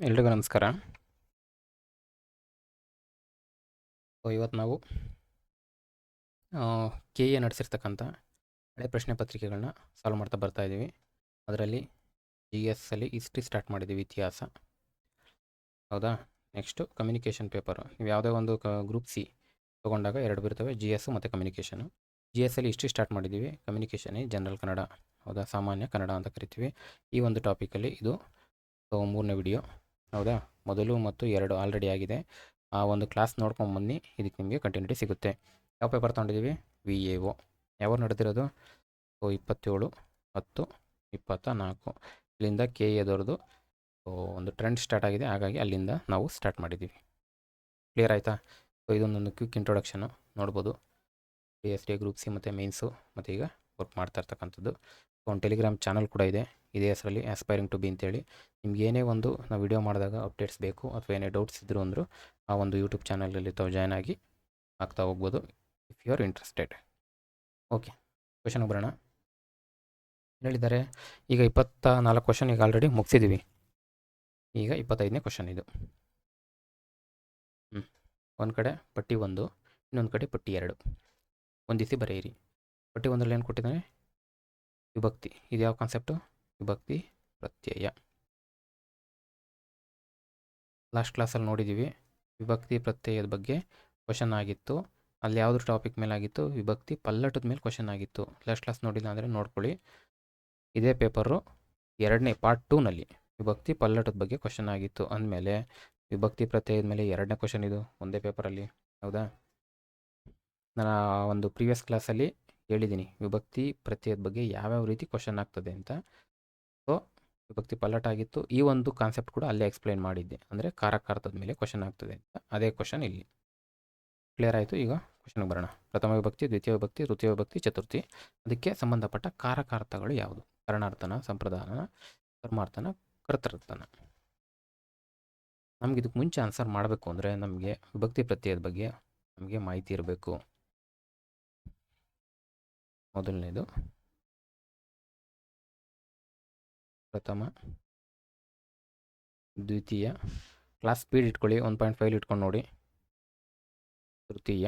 ಎಲ್ರಿಗೂ ನಮಸ್ಕಾರ. ಇವತ್ತು ನಾವು ಕೆ ಎ ನಡೆಸಿರ್ತಕ್ಕಂಥ ಹಳೆ ಪ್ರಶ್ನೆ ಪತ್ರಿಕೆಗಳನ್ನ ಸಾಲ್ವ್ ಮಾಡ್ತಾ ಬರ್ತಾ ಇದ್ದೀವಿ. ಅದರಲ್ಲಿ ಜಿ ಎಸ್ ಅಲ್ಲಿ ಹಿಸ್ಟ್ರಿ ಸ್ಟಾರ್ಟ್ ಮಾಡಿದ್ದೀವಿ, ಇತಿಹಾಸ. ಹೌದಾ? Next communication paper. ನೀವು ಯಾವುದೇ ಒಂದು ಗ್ರೂಪ್ ಸಿ ತೊಗೊಂಡಾಗ ಎರಡು ಬರ್ತವೆ, ಜಿ ಎಸ್ಸು ಮತ್ತು ಕಮ್ಯುನಿಕೇಷನು. ಜಿ ಎಸ್ ಅಲ್ಲಿ ಹಿಸ್ಟ್ರಿ ಸ್ಟಾರ್ಟ್ ಮಾಡಿದ್ದೀವಿ, ಕಮ್ಯುನಿಕೇಷನ್ ಜನರಲ್ ಕನ್ನಡ, ಹೌದಾ, ಸಾಮಾನ್ಯ ಕನ್ನಡ ಅಂತ ಕರಿತೀವಿ. ಈ ಒಂದು ಟಾಪಿಕಲ್ಲಿ ಇದು ಮೂರನೇ ವಿಡಿಯೋ. ಹೌದಾ? ಮೊದಲು ಮತ್ತು ಎರಡು ಆಲ್ರೆಡಿ ಆಗಿದೆ. ಆ ಒಂದು ಕ್ಲಾಸ್ ನೋಡ್ಕೊಂಬನ್ನಿ, ಇದಕ್ಕೆ ನಿಮಗೆ ಕಂಟಿನ್ಯೂಟಿ ಸಿಗುತ್ತೆ. ಯಾವ ಪೇಪರ್ ತೊಗೊಂಡಿದ್ದೀವಿ? V A O. ಯಾವಾಗ ನಡೆದಿರೋದು? 27/10/24. ಇಲ್ಲಿಂದ ಕೆ ಎದವ್ರದ್ದು ಒಂದು ಟ್ರೆಂಡ್ ಸ್ಟಾರ್ಟ್ ಆಗಿದೆ, ಹಾಗಾಗಿ ಅಲ್ಲಿಂದ ನಾವು ಸ್ಟಾರ್ಟ್ ಮಾಡಿದ್ದೀವಿ. ಕ್ಲಿಯರ್ ಆಯಿತಾ? ಇದೊಂದೊಂದು ಕ್ವಿಕ್ ಇಂಟ್ರೊಡಕ್ಷನು ನೋಡ್ಬೋದು. D S D group C ಮತ್ತು ಮೇನ್ಸು ಮತ್ತು ಈಗ ವರ್ಕ್ ಮಾಡ್ತಾ ಇರ್ತಕ್ಕಂಥದ್ದು. ಒಂದು ಟೆಲಿಗ್ರಾಮ್ ಚಾನಲ್ ಕೂಡ ಇದೆ, ಇದೇ ಹೆಸರಲ್ಲಿ ಆಸ್ಪೈರಿಂಗ್ ಟು ಬಿ ಅಂತೇಳಿ. ನಿಮ್ಗೆ ಏನೇ ಒಂದು ನಾವು ವಿಡಿಯೋ ಮಾಡಿದಾಗ ಅಪ್ಡೇಟ್ಸ್ ಬೇಕು ಅಥವಾ ಏನೇ ಡೌಟ್ಸ್ ಇದ್ದರು ಅಂದರೂ ಆ ಒಂದು ಯೂಟ್ಯೂಬ್ ಚಾನಲಲ್ಲಿ ತಾವು ಜಾಯ್ನ್ ಆಗಿ ಆಗ್ತಾ ಹೋಗ್ಬೋದು, if you are interested. Okay, ಕ್ವಶನ್ಗೆ ಬರೋಣ. ಹೇಳಿದ್ದಾರೆ ಈಗ 24 ಕ್ವಶನ್ ಈಗ ಆಲ್ರೆಡಿ ಮುಗಿಸಿದ್ದೀವಿ. ಈಗ 25ನೇ ಕ್ವಶನ್ ಇದು. ಒಂದು ಕಡೆ ಪಟ್ಟಿ 1, ಇನ್ನೊಂದು ಕಡೆ ಪಟ್ಟಿ 2 ಹೊಂದಿಸಿ ಬರೆಯಿರಿ. ಪಟ್ಟಿ 1ರಲ್ಲಿ ಏನು ಕೊಟ್ಟಿದ್ದಾನೆ? ವಿಭಕ್ತಿ. ಇದು ಯಾವ ಕಾನ್ಸೆಪ್ಟು? ವಿಭಕ್ತಿ ಪ್ರತ್ಯಯ. ಲಾಸ್ಟ್ ಕ್ಲಾಸಲ್ಲಿ ನೋಡಿದ್ದೀವಿ, ವಿಭಕ್ತಿ ಪ್ರತ್ಯಯದ ಬಗ್ಗೆ ಕ್ವಶನ್ ಆಗಿತ್ತು. ಅಲ್ಲಿ ಯಾವುದ್ರ ಟಾಪಿಕ್ ಮೇಲೆ ಆಗಿತ್ತು? ವಿಭಕ್ತಿ ಪಲ್ಲಟದ ಮೇಲೆ ಕ್ವಶನ್ ಆಗಿತ್ತು. ಲಾಸ್ಟ್ ಕ್ಲಾಸ್ ನೋಡಿಲ್ಲ ಅಂದರೆ ನೋಡ್ಕೊಳ್ಳಿ. ಇದೇ ಪೇಪರು ಎರಡನೇ ಪಾರ್ಟ್ 2ನಲ್ಲಿ ವಿಭಕ್ತಿ ಪಲ್ಲಟದ ಬಗ್ಗೆ ಕ್ವಶನ್ ಆಗಿತ್ತು. ಅಂದಮೇಲೆ ವಿಭಕ್ತಿ ಪ್ರತ್ಯಯದ ಮೇಲೆ ಎರಡನೇ ಕ್ವಶನ್ ಇದು ಒಂದೇ ಪೇಪರಲ್ಲಿ. ಹೌದಾ? ನಾನು ಒಂದು ಪ್ರೀವಿಯಸ್ ಕ್ಲಾಸಲ್ಲಿ ಹೇಳಿದ್ದೀನಿ ವಿಭಕ್ತಿ ಪ್ರತ್ಯಯದ ಬಗ್ಗೆ ಯಾವ್ಯಾವ ರೀತಿ ಕ್ವಶನ್ ಆಗ್ತದೆ ಅಂತ. ಸೊ ವಿಭಕ್ತಿ ಪಲ್ಲಟ ಆಗಿತ್ತು. ಈ ಒಂದು ಕಾನ್ಸೆಪ್ಟ್ ಕೂಡ ಅಲ್ಲೇ ಎಕ್ಸ್ಪ್ಲೈನ್ ಮಾಡಿದ್ದೆ, ಅಂದರೆ ಕಾರಕಾರ್ಥದ ಮೇಲೆ ಕ್ವಶನ್ ಆಗ್ತದೆ ಅಂತ. ಅದೇ ಕ್ವಶನ್ ಇಲ್ಲಿ. ಕ್ಲಿಯರ್ ಆಯಿತು? ಈಗ ಕ್ವಶನ್ಗೆ ಬರೋಣ. ಪ್ರಥಮ ವಿಭಕ್ತಿ, ದ್ವಿತೀಯ ವಿಭಕ್ತಿ, ತೃತೀಯ ವಿಭಕ್ತಿ, ಚತುರ್ಥಿ. ಅದಕ್ಕೆ ಸಂಬಂಧಪಟ್ಟ ಕಾರಕಾರ್ಥಗಳು ಯಾವುದು? ಕರಣಾರ್ಥನ, ಸಂಪ್ರದಾನ, ಕರ್ಮಾರ್ಥನ, ಕರ್ತೃರ್ಥನ. ನಮ್ಗೆ ಇದಕ್ಕೆ ಮುಂಚೆ ಆನ್ಸರ್ ಮಾಡಬೇಕು ಅಂದರೆ ನಮಗೆ ವಿಭಕ್ತಿ ಪ್ರತ್ಯಯದ ಬಗ್ಗೆ ನಮಗೆ ಮಾಹಿತಿ ಇರಬೇಕು. ಮೊದಲನೇದು ಪ್ರಥಮ, ದ್ವಿತೀಯ. ಕ್ಲಾಸ್ ಸ್ಪೀಡ್ ಇಟ್ಕೊಳ್ಳಿ, 1.5 ಇಟ್ಕೊಂಡು ನೋಡಿ. ತೃತೀಯ,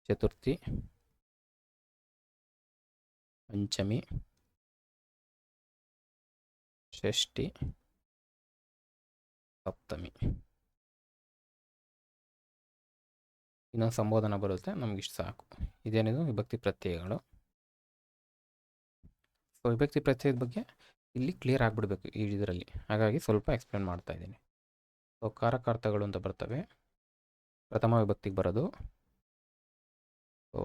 ಚತುರ್ಥಿ, ಪಂಚಮಿ, ಷಷ್ಠಿ, ಸಪ್ತಮಿ. ಇನ್ನೊಂದು ಸಂಬೋಧನ ಬರುತ್ತೆ, ನಮಗಿಷ್ಟು ಸಾಕು. ಇದೇನಿದು? ವಿಭಕ್ತಿ ಪ್ರತ್ಯಯಗಳು. ಸೊ ವಿಭಕ್ತಿ ಪ್ರತ್ಯಯದ ಬಗ್ಗೆ ಇಲ್ಲಿ ಕ್ಲಿಯರ್ ಆಗಿಬಿಡ್ಬೇಕು ಈ ಇದರಲ್ಲಿ, ಹಾಗಾಗಿ ಸ್ವಲ್ಪ ಎಕ್ಸ್ಪ್ಲೇನ್ ಮಾಡ್ತಾ ಇದ್ದೀನಿ. ಸೊ ಕಾರಕಾರ್ಥಗಳು ಅಂತ ಬರ್ತವೆ. ಪ್ರಥಮ ವಿಭಕ್ತಿಗೆ ಬರೋದು ಸೊ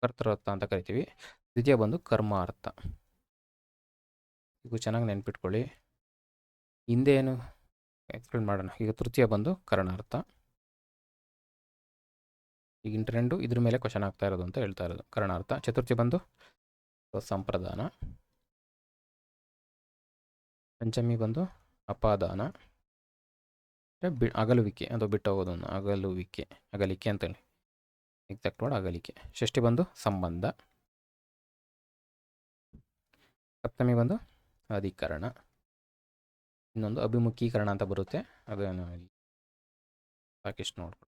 ಕರ್ತೃರ್ಥ ಅಂತ ಕರಿತೀವಿ. ದ್ವಿತೀಯ ಬಂದು ಕರ್ಮಾರ್ಥ. ಇದು ಚೆನ್ನಾಗಿ ನೆನ್ಪಿಟ್ಕೊಳ್ಳಿ. ಹಿಂದೆ ಏನು ಎಕ್ಸ್ಪ್ಲೇನ್ ಮಾಡೋಣ. ಈಗ ತೃತೀಯ ಬಂದು ಕರಣಾರ್ಥ. ಈಗಿನ ಟ್ರೆಂಡು ಇದ್ರ ಮೇಲೆ ಕ್ವಶನ್ ಆಗ್ತಾ ಇರೋದು ಅಂತ ಹೇಳ್ತಾ ಇರೋದು, ಕರಣಾರ್ಥ. ಚತುರ್ಥಿ ಬಂದು ಸಂಪ್ರದಾನ. ಪಂಚಮಿ ಬಂದು ಅಪಾದಾನ, ಅಗಲುವಿಕೆ ಅಥವಾ ಬಿಟ್ಟು ಹೋಗೋದನ್ನು ಅಗಲುವಿಕೆ, ಅಗಲಿಕೆ ಅಂತೇಳಿ ಎಕ್ಸಾಕ್ಟ್ ವರ್ಡ್ ಅಗಲಿಕೆ. ಷಷ್ಠಿ ಬಂದು ಸಂಬಂಧ. ಸಪ್ತಮಿ ಬಂದು ಅಧಿಕರಣ. ಇನ್ನೊಂದು ಅಭಿಮುಖೀಕರಣ ಅಂತ ಬರುತ್ತೆ, ಅದನ್ನು ಸಾಕಿಷ್ಟು ನೋಡ್ಕೊಳ್ಳಿ.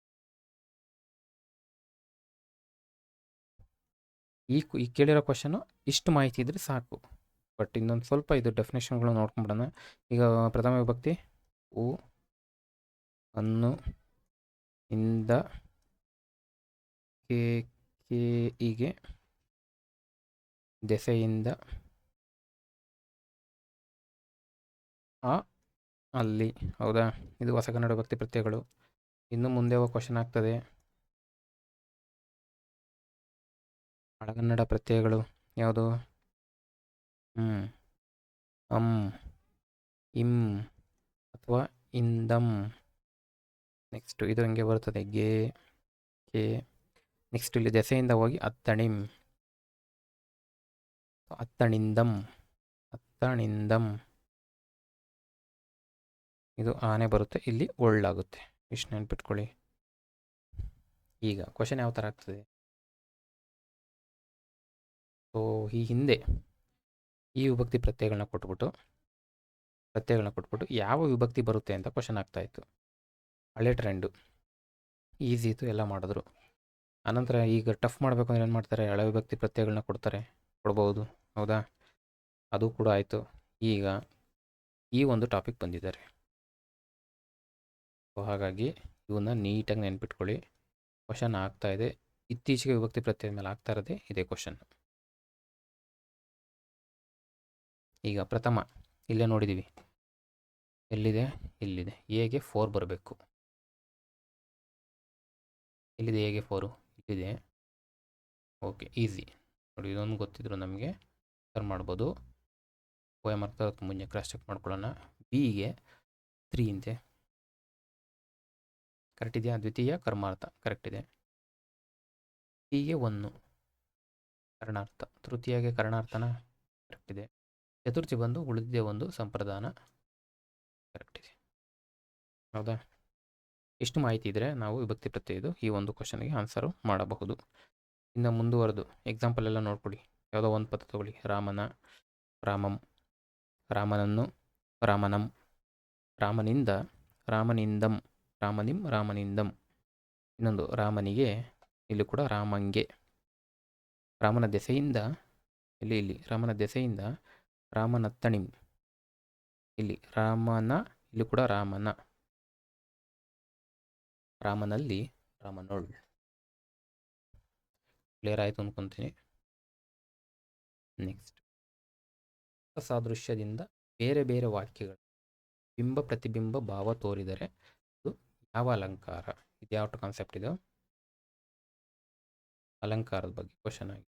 ಈ ಕೇಳಿರೋ ಕ್ವಶನು ಇಷ್ಟು ಮಾಹಿತಿ ಇದ್ರೆ ಸಾಕು. ಬಟ್ ಇನ್ನೊಂದು ಸ್ವಲ್ಪ ಇದು ಡೆಫಿನೇಷನ್ಗಳು ನೋಡ್ಕೊಂಬಿಡೋಣ. ಈಗ ಪ್ರಥಮ ವಿಭಕ್ತಿ ಉ, ಅನ್ನು, ಇಂದ, ಕೆ, ಹೀಗೆ ದೆಸೆಯಿಂದ, ಆ, ಅಲ್ಲಿ. ಹೌದಾ? ಇದು ಹೊಸ ಕನ್ನಡ ಭಕ್ತಿ ಪ್ರತ್ಯಯಗಳು. ಇನ್ನು ಮುಂದೆ ಕ್ವಶನ್ ಆಗ್ತದೆ ಹಳಗನ್ನಡ ಪ್ರತ್ಯಯಗಳು ಯಾವುದು? ಅಂ, ಇಂ ಅಥವಾ ಇಂದಂ. ನೆಕ್ಸ್ಟ್ ಇದು ಹಂಗೆ ಬರ್ತದೆ, ಗೆ, ಕೆ. ನೆಕ್ಸ್ಟ್ ಇಲ್ಲಿ ದೆಸೆಯಿಂದ ಹೋಗಿ ಅತ್ತಣಿಂ, ಅತ್ತಣಿಂದಂ, ಅತ್ತಣಿಂದಂ. ಇದು ಆನೆ ಬರುತ್ತೆ, ಇಲ್ಲಿ ಒಳ್ಳಾಗುತ್ತೆ. ಇಷ್ಟು ನೆನ್ಪಿಟ್ಕೊಳ್ಳಿ. ಈಗ ಕ್ವಶನ್ ಯಾವ ಥರ ಆಗ್ತದೆ? ಸೊ ಈ ಹಿಂದೆ ಈ ವಿಭಕ್ತಿ ಪ್ರತ್ಯಯಗಳನ್ನ ಕೊಟ್ಬಿಟ್ಟು ಯಾವ ವಿಭಕ್ತಿ ಬರುತ್ತೆ ಅಂತ ಕ್ವಶನ್ ಆಗ್ತಾಯಿತ್ತು. ಹಳೆ ಟ್ರೆಂಡು, ಈಸಿ ಇತ್ತು, ಎಲ್ಲ ಮಾಡಿದ್ರು. ಆನಂತರ ಈಗ ಟಫ್ ಮಾಡಬೇಕು ಅಂದರೆ ಏನು ಮಾಡ್ತಾರೆ, ಹಳೆ ವಿಭಕ್ತಿ ಪ್ರತ್ಯಯಗಳನ್ನ ಕೊಡ್ಬೋದು, ಹೌದಾ? ಅದು ಕೂಡ ಆಯಿತು. ಈಗ ಈ ಒಂದು ಟಾಪಿಕ್ ಬಂದಿದ್ದಾರೆ. ಸೊ ಹಾಗಾಗಿ ಇವನ್ನ ನೀಟಾಗಿ ನೆನ್ಪಿಟ್ಕೊಳ್ಳಿ. ಕ್ವಶನ್ ಆಗ್ತಾಯಿದೆ, ಇತ್ತೀಚೆಗೆ ವಿಭಕ್ತಿ ಪ್ರತ್ಯಯದ ಮೇಲೆ ಆಗ್ತಾ ಇರೋದೇ ಇದೇ ಕ್ವಶನ್. ಈಗ ಪ್ರಥಮ ಇಲ್ಲೇ ನೋಡಿದ್ದೀವಿ, ಎಲ್ಲಿದೆ? ಇಲ್ಲಿದೆ. ಎಗೆ 4 ಬರಬೇಕು. ಎಲ್ಲಿದೆ ಎಗೆ 4? ಇಲ್ಲಿದೆ. ಓಕೆ, ಈಸಿ ನೋಡಿ. ಇದೊಂದು ಗೊತ್ತಿದ್ರು ನಮಗೆ ಸರ್ ಮಾಡ್ಬೋದು. ಪೋಯಮ್ ಅರ್ಥ ಮುಂಚೆ ಕ್ರಾಸ್ ಚೆಕ್ ಮಾಡ್ಕೊಳ್ಳೋಣ. ಬಿಗೆ 3 ಇಂತೆ ಕರೆಕ್ಟ್ ಇದೆಯಾ? ದ್ವಿತೀಯ ಕರ್ಮಾರ್ಥ ಕರೆಕ್ಟ್ ಇದೆ. ಟಿಗೆ 1 ಕರ್ಣಾರ್ಥ, ತೃತೀಯಗೆ ಕರ್ಣಾರ್ಥನ ಕರೆಕ್ಟ್ ಇದೆ. ಚತುರ್ಥಿ ಬಂದು ಉಳಿದಿದೆ ಒಂದು ಸಂಪ್ರದಾನ ಕರೆಕ್ಟ್ ಇದೆ, ಹೌದಾ? ಇಷ್ಟು ಮಾಹಿತಿ ಇದ್ದರೆ ನಾವು ವಿಭಕ್ತಿ ಪ್ರತ್ಯಯದು ಈ ಒಂದು ಕ್ವಶನ್ಗೆ ಆನ್ಸರು ಮಾಡಬಹುದು. ಇನ್ನು ಮುಂದುವರೆದು ಎಕ್ಸಾಂಪಲ್ ಎಲ್ಲ ನೋಡ್ಕೊಳ್ಳಿ. ಯಾವುದೋ ಒಂದು ಪದ ತಗೊಳ್ಳಿ. ರಾಮನ, ರಾಮಂ, ರಾಮನನ್ನು, ರಾಮನಂ, ರಾಮನಿಂದ, ರಾಮನಿಂದಂ, ರಾಮನಿಂ, ರಾಮನಿಂದಂ. ಇನ್ನೊಂದು ರಾಮನಿಗೆ, ಇಲ್ಲಿ ಕೂಡ ರಾಮಂಗೆ. ರಾಮನ ದೆಸೆಯಿಂದ, ಇಲ್ಲಿ ರಾಮನ ದೆಸೆಯಿಂದ ರಾಮನತ್ತಣಿಂ. ಇಲ್ಲಿ ರಾಮನ, ಇಲ್ಲಿ ಕೂಡ ರಾಮನ. ರಾಮನಲ್ಲಿ, ರಾಮನೊಳ್. ಕ್ಲಿಯರ್ ಆಯಿತು ಅಂದ್ಕೊತೀನಿ. ನೆಕ್ಸ್ಟ್, ಸಾದೃಶ್ಯದಿಂದ ಬೇರೆ ಬೇರೆ ವಾಕ್ಯಗಳು ಬಿಂಬ ಪ್ರತಿಬಿಂಬ ಭಾವ ತೋರಿದರೆ ಅದು ಯಾವ ಅಲಂಕಾರ? ಇದು ಯಾವ ಕಾನ್ಸೆಪ್ಟ್ ಇದು? ಅಲಂಕಾರದ ಬಗ್ಗೆ ಕ್ವಶನ್ ಆಗಿ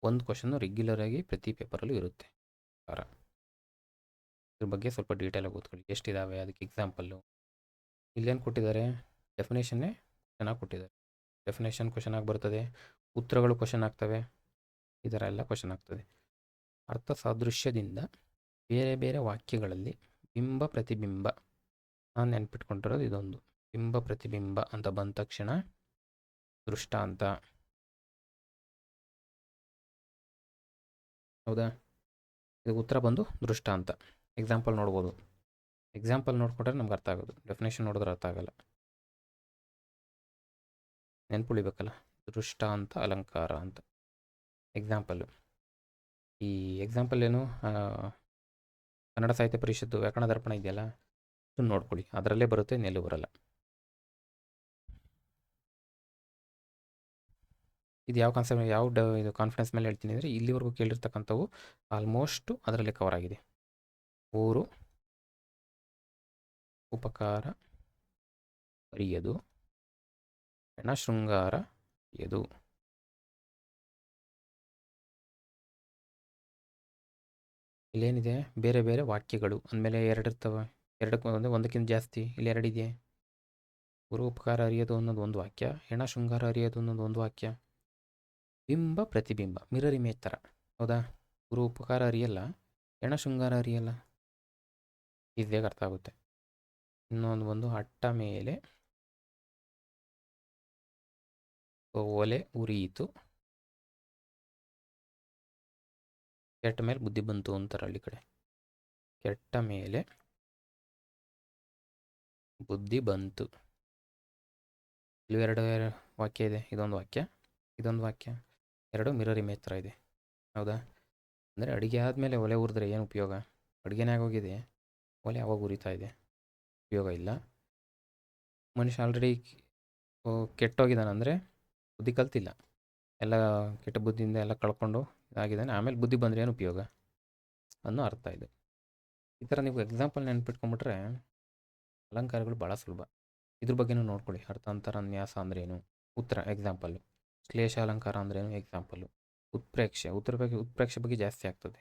ಒಂದು ಕ್ವಶನ್ನು ರೆಗ್ಯುಲರ್ ಆಗಿ ಪ್ರತಿ ಪೇಪರಲ್ಲೂ ಇರುತ್ತೆ. ಇದ್ರ ಬಗ್ಗೆ ಸ್ವಲ್ಪ ಡೀಟೇಲಾಗಿ ಓದ್ಕೊಳ್ಳಿ. ಎಷ್ಟಿದ್ದಾವೆ ಅದಕ್ಕೆ ಎಕ್ಸಾಂಪಲ್ಲು. ಇಲ್ಲೇನು ಕೊಟ್ಟಿದ್ದಾರೆ? ಡೆಫಿನೇಷನ್ನೇ ಚೆನ್ನಾಗಿ ಕೊಟ್ಟಿದ್ದಾರೆ. ಡೆಫಿನೇಷನ್ ಕ್ವಶನ್ ಆಗಿ ಬರ್ತದೆ, ಉತ್ತರಗಳು ಕ್ವಶನ್ ಆಗ್ತವೆ, ಈ ಥರ ಎಲ್ಲ ಕ್ವಶನ್ ಆಗ್ತದೆ. ಅರ್ಥ ಸಾದೃಶ್ಯದಿಂದ ಬೇರೆ ಬೇರೆ ವಾಕ್ಯಗಳಲ್ಲಿ ಬಿಂಬ ಪ್ರತಿಬಿಂಬ, ನಾನು ನೆನ್ಪಿಟ್ಕೊಂಡಿರೋದು ಇದೊಂದು. ಬಿಂಬ ಪ್ರತಿಬಿಂಬ ಅಂತ ಬಂದ ತಕ್ಷಣ ದೃಷ್ಟಾಂತ, ಹೌದಾ? ಇದು ಉತ್ತರ ಬಂದು ದೃಷ್ಟಾಂತ. ಎಕ್ಸಾಂಪಲ್ ನೋಡ್ಬೋದು. ಎಕ್ಸಾಂಪಲ್ ನೋಡ್ಕೊಂಡ್ರೆ ನಮ್ಗೆ ಅರ್ಥ ಆಗೋದು, ಡೆಫಿನೇಷನ್ ನೋಡಿದ್ರೆ ಅರ್ಥ ಆಗಲ್ಲ. ನೆನ್ಪುಳಿಬೇಕಲ್ಲ, ದೃಷ್ಟಾಂತ ಅಲಂಕಾರ ಅಂತ. ಎಕ್ಸಾಂಪಲ್ಲು, ಈ ಎಕ್ಸಾಂಪಲ್ ಏನು? ಕನ್ನಡ ಸಾಹಿತ್ಯ ಪರಿಷತ್ತು ವ್ಯಾಕರಣ ದರ್ಪಣ ಇದೆಯಲ್ಲ, ಅದನ್ನು ನೋಡ್ಕೊಳ್ಳಿ, ಅದರಲ್ಲೇ ಬರುತ್ತೆ, ನೆಲ್ಲು ಬರಲ್ಲ. ಇದು ಯಾವ ಕಾನ್ಸೆಪ್ಟ್, ಇದು ಕಾನ್ಫಿಡೆನ್ಸ್ ಮೇಲೆ ಹೇಳ್ತೀನಿ ಅಂದರೆ, ಇಲ್ಲಿವರೆಗೂ ಕೇಳಿರ್ತಕ್ಕಂಥವು ಆಲ್ಮೋಸ್ಟು ಅದರಲ್ಲೇ ಕವರ್ ಆಗಿದೆ. ಊರು ಉಪಕಾರ ಅರಿಯದು, ಹೆಣ ಶೃಂಗಾರ ಎದು. ಇಲ್ಲೇನಿದೆ? ಬೇರೆ ಬೇರೆ ವಾಕ್ಯಗಳು ಅಂದಮೇಲೆ ಎರಡಿರ್ತವೆ. ಒಂದಕ್ಕಿಂತ ಜಾಸ್ತಿ. ಇಲ್ಲಿ ಎರಡಿದೆ. ಗುರು ಉಪಕಾರ ಅರಿಯೋದು ಅನ್ನೋದು ಒಂದು ವಾಕ್ಯ, ಹೆಣ ಶೃಂಗಾರ ಅರಿಯೋದು ಅನ್ನೋದು ಒಂದು ವಾಕ್ಯ. ಬಿಂಬ ಪ್ರತಿಬಿಂಬ, ಮಿರರ್ ಇಮೇಜ್ ಥರ, ಹೌದಾ? ಗುರು ಉಪಕಾರ ಅರಿಯಲ್ಲ, ಹೆಣ ಶೃಂಗಾರ ಅರಿಯಲ್ಲ. ಈಸಿಯಾಗಿ ಅರ್ಥ ಆಗುತ್ತೆ. ಇನ್ನೊಂದು ಬಂದು ಅಟ್ಟ ಮೇಲೆ ಒಲೆ ಉರಿಯಿತು, ಕೆಟ್ಟ ಮೇಲೆ ಬುದ್ಧಿ ಬಂತು ಅಂತಾರೆ ಹಳ್ಳಿ ಕಡೆ. ಕೆಟ್ಟ ಮೇಲೆ ಬುದ್ಧಿ ಬಂತು. ಇಲ್ಲಿ ಎರಡು ವಾಕ್ಯ ಇದೆ, ಇದೊಂದು ವಾಕ್ಯ, ಇದೊಂದು ವಾಕ್ಯ. ಎರಡು ಮಿರರ್ ಇಮೇಜ್ ಥರ ಇದೆ, ಹೌದಾ? ಅಂದರೆ ಅಡುಗೆ ಆದಮೇಲೆ ಒಲೆ ಉರಿದ್ರೆ ಏನು ಉಪಯೋಗ? ಅಡುಗೆನೇ ಆಗೋಗಿದೆ, ಒಲೆ ಯಾವಾಗ ಉರಿತಾ ಇದೆ? ಉಪಯೋಗ ಇಲ್ಲ. ಮನುಷ್ಯ ಆಲ್ರೆಡಿ ಕೆಟ್ಟೋಗಿದ್ದಾನೆ ಅಂದರೆ ಬುದ್ಧಿ ಕಲ್ತಿಲ್ಲ, ಎಲ್ಲ ಕೆಟ್ಟ ಬುದ್ಧಿಯಿಂದ ಎಲ್ಲ ಕಳ್ಕೊಂಡು ಇದಾಗಿದ್ದಾನೆ. ಆಮೇಲೆ ಬುದ್ಧಿ ಬಂದರೆ ಏನು ಉಪಯೋಗ ಅನ್ನೋ ಅರ್ಥ ಇದೆ. ಈ ಥರ ನೀವು ಎಕ್ಸಾಂಪಲ್ ನೆನ್ಪಿಟ್ಕೊಂಡ್ಬಿಟ್ರೆ ಅಲಂಕಾರಗಳು ಭಾಳ ಸುಲಭ. ಇದ್ರ ಬಗ್ಗೆನೂ ನೋಡ್ಕೊಳ್ಳಿ. ಅರ್ಥಾಂತರ ನ್ಯಾಸ ಅಂದ್ರೇನು? ಉತ್ತರ ಎಕ್ಸಾಂಪಲ್ಲು. ಶ್ಲೇಷ ಅಲಂಕಾರ ಅಂದ್ರೇನು? ಎಕ್ಸಾಂಪಲ್ಲು. ಉತ್ಪ್ರೇಕ್ಷೆ ಬಗ್ಗೆ ಜಾಸ್ತಿ ಆಗ್ತದೆ.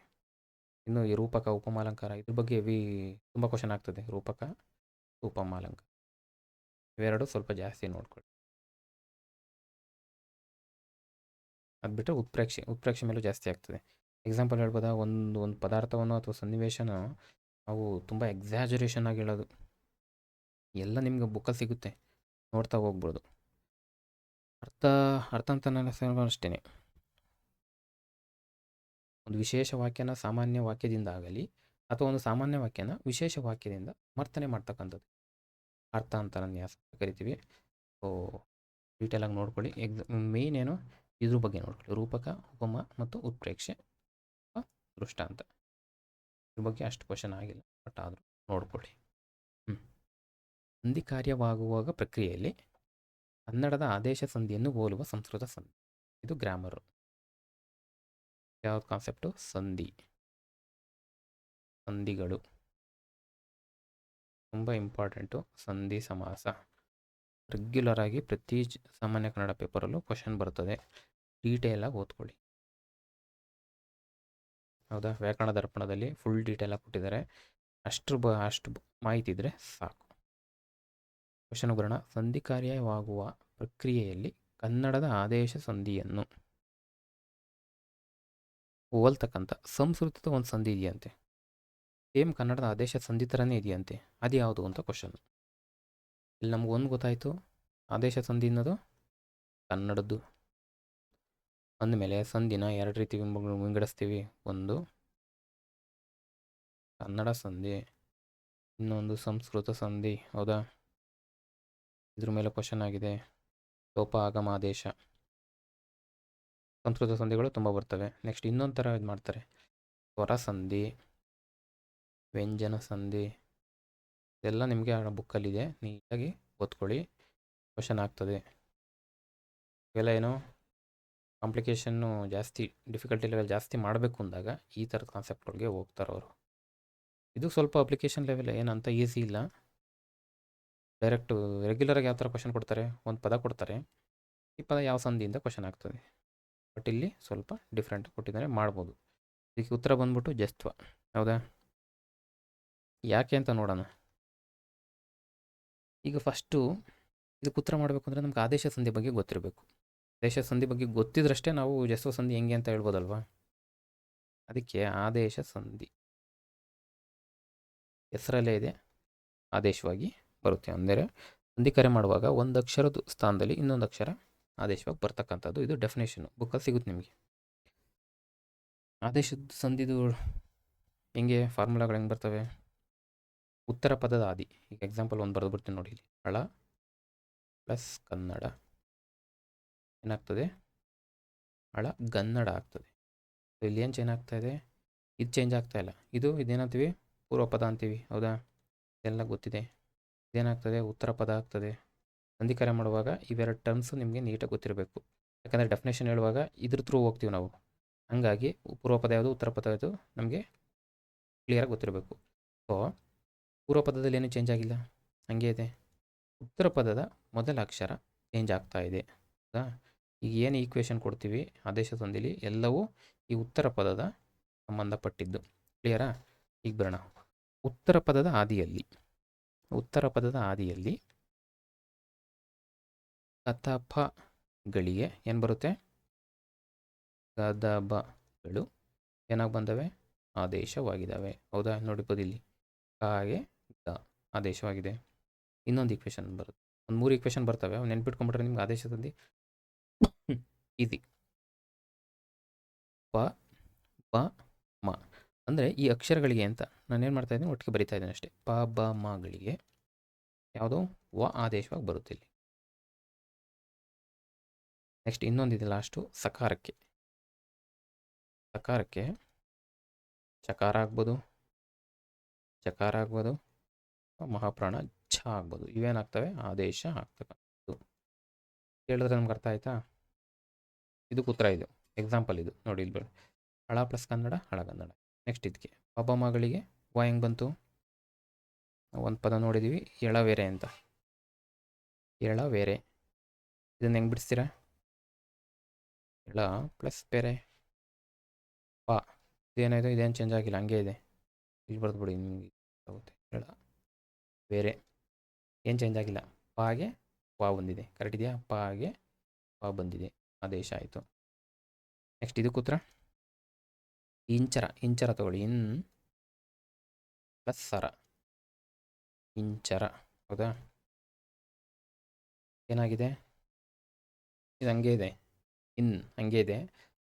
ಇನ್ನು ಈ ರೂಪಕ ಉಪಮಾಲಂಕಾರ, ಇದ್ರ ಬಗ್ಗೆ ತುಂಬ ಕ್ವಶನ್ ಆಗ್ತದೆ. ರೂಪಕ ಉಪಮಾಲಂಕಾರ ಇವೆರಡು ಸ್ವಲ್ಪ ಜಾಸ್ತಿ ನೋಡ್ಕೊಳ್ಳಿ. ಅದು ಬಿಟ್ಟರೆ ಉತ್ಪ್ರೇಕ್ಷೆ ಮೇಲೂ ಜಾಸ್ತಿ ಆಗ್ತದೆ. ಎಕ್ಸಾಂಪಲ್ ಹೇಳ್ಬೋದಾ? ಒಂದು ಪದಾರ್ಥವನ್ನು ಅಥವಾ ಸನ್ನಿವೇಶನ ನಾವು ತುಂಬ ಎಕ್ಸಾಜರೇಷನ್ ಆಗಿ ಹೇಳೋದು ಎಲ್ಲ ನಿಮ್ಗೆ ಬುಕ್ಕಲ್ಲಿ ಸಿಗುತ್ತೆ, ನೋಡ್ತಾ ಹೋಗ್ಬೋದು. ಅರ್ಥ ಅಂತ ಅಷ್ಟೇ. ಒಂದು ವಿಶೇಷ ವಾಕ್ಯನ ಸಾಮಾನ್ಯ ವಾಕ್ಯದಿಂದ ಆಗಲಿ ಅಥವಾ ಒಂದು ಸಾಮಾನ್ಯ ವಾಕ್ಯನ ವಿಶೇಷ ವಾಕ್ಯದಿಂದ ಸಮರ್ಥನೆ ಮಾಡ್ತಕ್ಕಂಥದ್ದು ಅರ್ಥಾಂತರ ನ್ಯಾಸ ಅಂತ ಕರಿತೀವಿ. ಸೊ ಡೀಟೇಲಾಗಿ ನೋಡ್ಕೊಳ್ಳಿ. ಮೇಯ್ನ್ ಏನು ಇದ್ರ ಬಗ್ಗೆ ನೋಡ್ಕೊಳ್ಳಿ, ರೂಪಕ, ಉಪಮ ಮತ್ತು ಉತ್ಪ್ರೇಕ್ಷೆ, ದೃಷ್ಟಾಂತ. ಇದ್ರ ಬಗ್ಗೆ ಅಷ್ಟು ಕ್ವಶನ್ ಆಗಿಲ್ಲ, ಬಟ್ ಆದರೂ ನೋಡ್ಕೊಳ್ಳಿ. ಸಂಧಿ ಕಾರ್ಯವಾಗುವಾಗ ಪ್ರಕ್ರಿಯೆಯಲ್ಲಿ ಕನ್ನಡದ ಆದೇಶ ಸಂಧಿಯನ್ನು ಹೋಲುವ ಸಂಸ್ಕೃತ ಸಂಧಿ. ಇದು ಗ್ರಾಮರು. ಯಾವ್ದು ಕಾನ್ಸೆಪ್ಟು? ಸಂಧಿಗಳು ತುಂಬ ಇಂಪಾರ್ಟೆಂಟು. ಸಂಧಿ ಸಮಾಸ ರೆಗ್ಯುಲರ್ ಆಗಿ ಪ್ರತಿ ಸಾಮಾನ್ಯ ಕನ್ನಡ ಪೇಪರಲ್ಲೂ ಕ್ವಶನ್ ಬರ್ತದೆ. ಡೀಟೇಲಾಗಿ ಓದ್ಕೊಳ್ಳಿ. ಹೌದಾ? ವ್ಯಾಕರಣ ದರ್ಪಣದಲ್ಲಿ ಫುಲ್ ಡೀಟೇಲಾಗಿ ಕೊಟ್ಟಿದ್ದಾರೆ. ಅಷ್ಟು ಮಾಹಿತಿ ಇದ್ದರೆ ಸಾಕು. ಕ್ವಶನ್ ಬರೋಣ. ಸಂಧಿ ಕಾರ್ಯವಾಗುವ ಪ್ರಕ್ರಿಯೆಯಲ್ಲಿ ಕನ್ನಡದ ಆದೇಶ ಸಂಧಿಯನ್ನು ಹೋಲ್ತಕ್ಕಂಥ ಸಂಸ್ಕೃತದ ಒಂದು ಸಂಧಿ ಇದೆಯಂತೆ. ಸೇಮ್ ಕನ್ನಡದ ಆದೇಶ ಸಂಧಿ ಥರನೇ ಇದೆಯಂತೆ. ಅದು ಯಾವುದು ಅಂತ ಕ್ವಶನ್. ಇಲ್ಲಿ ನಮ್ಗೆ ಒಂದು ಗೊತ್ತಾಯಿತು, ಆದೇಶ ಸಂಧಿ ಅನ್ನೋದು ಕನ್ನಡದ್ದು. ಅಂದಮೇಲೆ ಸಂಧಿನ ಎರಡು ರೀತಿ ವಿಂಗಡಿಸ್ತೀವಿ. ಒಂದು ಕನ್ನಡ ಸಂಧಿ, ಇನ್ನೊಂದು ಸಂಸ್ಕೃತ ಸಂಧಿ. ಹೌದಾ? ಇದ್ರ ಮೇಲೆ ಕ್ವಶನ್ ಆಗಿದೆ. ಲೋಪ, ಆಗಮ, ಆದೇಶ. ಸಂಸ್ಕೃತ ಸಂಧಿಗಳು ತುಂಬ ಬರ್ತವೆ. ನೆಕ್ಸ್ಟ್ ಇನ್ನೊಂದು ಥರ ಇದು ಮಾಡ್ತಾರೆ, ಸ್ವರ ಸಂಧಿ, ವ್ಯಂಜನ ಸಂಧಿ. ಇದೆಲ್ಲ ನಿಮಗೆ ಆ ಬುಕ್ಕಲ್ಲಿದೆ, ನೀಟಾಗಿ ಓದ್ಕೊಳ್ಳಿ. ಕ್ವಶನ್ ಆಗ್ತದೆ. ಇವೆಲ್ಲ ಏನೋ ಕಾಂಪ್ಲಿಕೇಶನ್ನು ಜಾಸ್ತಿ, ಡಿಫಿಕಲ್ಟಿ ಲೆವೆಲ್ ಜಾಸ್ತಿ ಮಾಡಬೇಕು ಅಂದಾಗ ಈ ಥರದ ಕಾನ್ಸೆಪ್ಟ್ಗಳಿಗೆ ಹೋಗ್ತಾರೆ ಅವರು. ಇದು ಸ್ವಲ್ಪ ಅಪ್ಲಿಕೇಶನ್ ಲೆವೆಲ್ ಏನಂತ ಈಸಿ ಇಲ್ಲ. ಡೈರೆಕ್ಟು ರೆಗ್ಯುಲರಾಗಿ ಯಾವ ಥರ ಕ್ವಶನ್ ಕೊಡ್ತಾರೆ, ಒಂದು ಪದ ಕೊಡ್ತಾರೆ, ಈ ಪದ ಯಾವ ಸಂಧಿಯಿಂದ ಕ್ವಶನ್ ಆಗ್ತದೆ. ಬಟ್ ಇಲ್ಲಿ ಸ್ವಲ್ಪ ಡಿಫ್ರೆಂಟ್ ಕೊಟ್ಟಿದ್ದಾರೆ, ಮಾಡ್ಬೋದು. ಇದಕ್ಕೆ ಉತ್ತರ ಬಂದ್ಬಿಟ್ಟು ಜಸ್ತ್ವ. ಹೌದಾ? ಯಾಕೆ ಅಂತ ನೋಡೋಣ. ಈಗ ಫಸ್ಟು ಇದಕ್ಕೆ ಉತ್ತರ ಮಾಡಬೇಕು ಅಂದರೆ ನಮ್ಗೆ ಆದೇಶ ಸಂಧಿ ಬಗ್ಗೆ ಗೊತ್ತಿರಬೇಕು. ಆದೇಶ ಸಂಧಿ ಬಗ್ಗೆ ಗೊತ್ತಿದ್ರಷ್ಟೇ ನಾವು ಜಸ್ವ ಸಂಧಿ ಹೆಂಗೆ ಅಂತ ಹೇಳ್ಬೋದಲ್ವಾ. ಅದಕ್ಕೆ ಆದೇಶ ಸಂಧಿ ಹೆಸರಲ್ಲೇ ಇದೆ, ಆದೇಶವಾಗಿ ಬರುತ್ತೆ. ಅಂದರೆ ಸಂಧಿ ಕರೆ ಮಾಡುವಾಗ ಒಂದು ಅಕ್ಷರದ ಸ್ಥಾನದಲ್ಲಿ ಇನ್ನೊಂದು ಅಕ್ಷರ ಆದೇಶವಾಗಿ ಬರ್ತಕ್ಕಂಥದ್ದು. ಇದು ಡೆಫಿನೇಷನು ಬುಕ್ಕಲ್ಲಿ ಸಿಗುತ್ತೆ ನಿಮಗೆ. ಆದೇಶದ ಸಂಧಿದು ಹೆಂಗೆ ಫಾರ್ಮುಲಾಗಳು ಹೆಂಗೆ ಬರ್ತವೆ? ಉತ್ತರ ಪದದ ಆದಿ. ಈಗ ಎಕ್ಸಾಂಪಲ್ ಒಂದು ಬರೆದು ನೋಡಿ. ಹಳ ಪ್ಲಸ್ ಕನ್ನಡ ಏನಾಗ್ತದೆ? ಹಳ ಗನ್ನಡ ಆಗ್ತದೆ. ಇಲ್ಲಿ ಏನು ಚೇಂಜ್ ಆಗ್ತಾ ಇದೆ? ಇದು ಚೇಂಜ್ ಆಗ್ತಾ ಇಲ್ಲ. ಇದೇನಂತೀವಿ? ಪೂರ್ವ ಪದ ಅಂತೀವಿ. ಹೌದಾ? ಎಲ್ಲ ಗೊತ್ತಿದೆ. ಇದೇನಾಗ್ತದೆ? ಉತ್ತರ ಪದ ಆಗ್ತದೆ. ಸಂಧಿ ಕರೆ ಮಾಡುವಾಗ ಇವೆರಡು ಟರ್ಮ್ಸು ನಿಮಗೆ ನೀಟಾಗಿ ಗೊತ್ತಿರಬೇಕು. ಯಾಕಂದರೆ ಡೆಫಿನೇಷನ್ ಹೇಳುವಾಗ ಇದ್ರ ಥ್ರೂ ಹೋಗ್ತೀವಿ ನಾವು. ಹಾಗಾಗಿ ಪೂರ್ವ ಪದ ಯಾವುದು, ಉತ್ತರ ಪದ ಯಾವುದು ನಮಗೆ ಕ್ಲಿಯರಾಗಿ ಗೊತ್ತಿರಬೇಕು. ಸೊ ಪೂರ್ವ ಪದದಲ್ಲಿ ಏನೂ ಚೇಂಜ್ ಆಗಿಲ್ಲ, ಹಾಗೆ ಇದೆ. ಉತ್ತರ ಪದದ ಮೊದಲ ಅಕ್ಷರ ಚೇಂಜ್ ಆಗ್ತಾ ಇದೆ. ಹೌದಾ? ಈಗ ಏನು ಈಕ್ವೇಷನ್ ಕೊಡ್ತೀವಿ ಆದೇಶ ಸಂಧಿಲಿ ಎಲ್ಲವೂ ಈ ಉತ್ತರ ಪದದ ಸಂಬಂಧಪಟ್ಟಿದ್ದು. ಕ್ಲಿಯರಾ? ಈಗ ಬರೋಣ. ಉತ್ತರ ಪದದ ಆದಿಯಲ್ಲಿ ಕತಪಗಳಿಗೆ ಏನು ಬರುತ್ತೆ? ಗದಬಗಳು ಏನಾಗಿ ಬಂದವೆ? ಆದೇಶವಾಗಿದ್ದಾವೆ. ಹೌದಾ? ನೋಡಿ ಇಲ್ಲಿ ಕಾಗೆ ಗ ಆದೇಶವಾಗಿದೆ. ಇನ್ನೊಂದು ಈಕ್ವೇಷನ್ ಬರುತ್ತೆ, ಒಂದು 3 ಈಕ್ವೇಷನ್ ಬರ್ತವೆ. ಅವು ನೆನ್ಪಿಟ್ಕೊಂಡ್ಬಿಟ್ರೆ ನಿಮ್ಗೆ ಆದೇಶ ಸಂಧಿ ಈಸಿ. ಪ ಬ ಮ ಅಂದರೆ ಈ ಅಕ್ಷರಗಳಿಗೆ ಅಂತ ನಾನೇನು ಮಾಡ್ತಾ ಇದ್ದೀನಿ, ಒಟ್ಟಿಗೆ ಬರಿತಾ ಇದ್ದೀನಿ ಅಷ್ಟೇ. ಪ ಬ ಮಗಳಿಗೆ ಯಾವುದೋ ವ ಆದೇಶವಾಗಿ ಬರುತ್ತೆ ಇಲ್ಲಿ. ನೆಕ್ಸ್ಟ್ ಇನ್ನೊಂದಿದೆ ಲಾಸ್ಟು, ಸಕಾರಕ್ಕೆ ಚಕಾರ ಆಗ್ಬೋದು, ಚಕಾರ ಆಗ್ಬೋದು, ಮಹಾಪ್ರಾಣ ಛ ಆಗ್ಬೋದು. ಇವೇನಾಗ್ತವೆ? ಆದೇಶ ಆಗ್ತಕ್ಕಂಥದ್ದು. ಹೇಳಿದ್ರೆ ನಮ್ಗೆ ಅರ್ಥ ಆಯ್ತಾ? ಇದಕ್ಕೆ ಉತ್ತರ ಇದು. ಎಕ್ಸಾಂಪಲ್ ಇದು ನೋಡಿ ಇಲ್ಲಿ. ಹಳ ಪ್ಲಸ್ ಕನ್ನಡ, ಹಳಗನ್ನಡ. ನೆಕ್ಸ್ಟ್ ಇದಕ್ಕೆ ಪಬ ಮಗಳಿಗೆ ವ ಹೆಂಗೆ ಬಂತು? ಒಂದು ಪದ ನೋಡಿದ್ದೀವಿ, ಎಳವೇರೆ ಅಂತ. ಎಳವೇರೆ ಇದನ್ನು ಹೆಂಗೆ ಬಿಡಿಸ್ತೀರಾ? ಎಳ ಪ್ಲಸ್ ಬೇರೆ ಪ. ಇದೇನಾಯಿತು? ಇದೇನು ಚೇಂಜ್ ಆಗಿಲ್ಲ, ಹಂಗೆ ಇದೆ. ಇಲ್ಲಿ ಬರೆದ್ಬಿಡಿ, ನಿಮಗೆ ಆಗುತ್ತೆ. ಎಳ ಬೇರೆ ಏನು ಚೇಂಜ್ ಆಗಿಲ್ಲ. ಪಾಗೆ ವಾ ಬಂದಿದೆ. ಕರೆಕ್ಟ್ ಇದೆಯಾ? ಪಾಗೆ ವಾ ಬಂದಿದೆ, ಆದೇಶ ಆಯಿತು. ನೆಕ್ಸ್ಟ್ ಇದಕ್ಕೆ ಉತ್ತರ ಇಂಚರ ತಗೊಳ್ಳಿ. ಇನ್ ಪ್ಲಸ್ ಸರ, ಇಂಚರ. ಹೌದಾ? ಏನಾಗಿದೆ? ಇದು ಹಂಗೆ ಇದೆ, ಇನ್ ಹಂಗೆ ಇದೆ.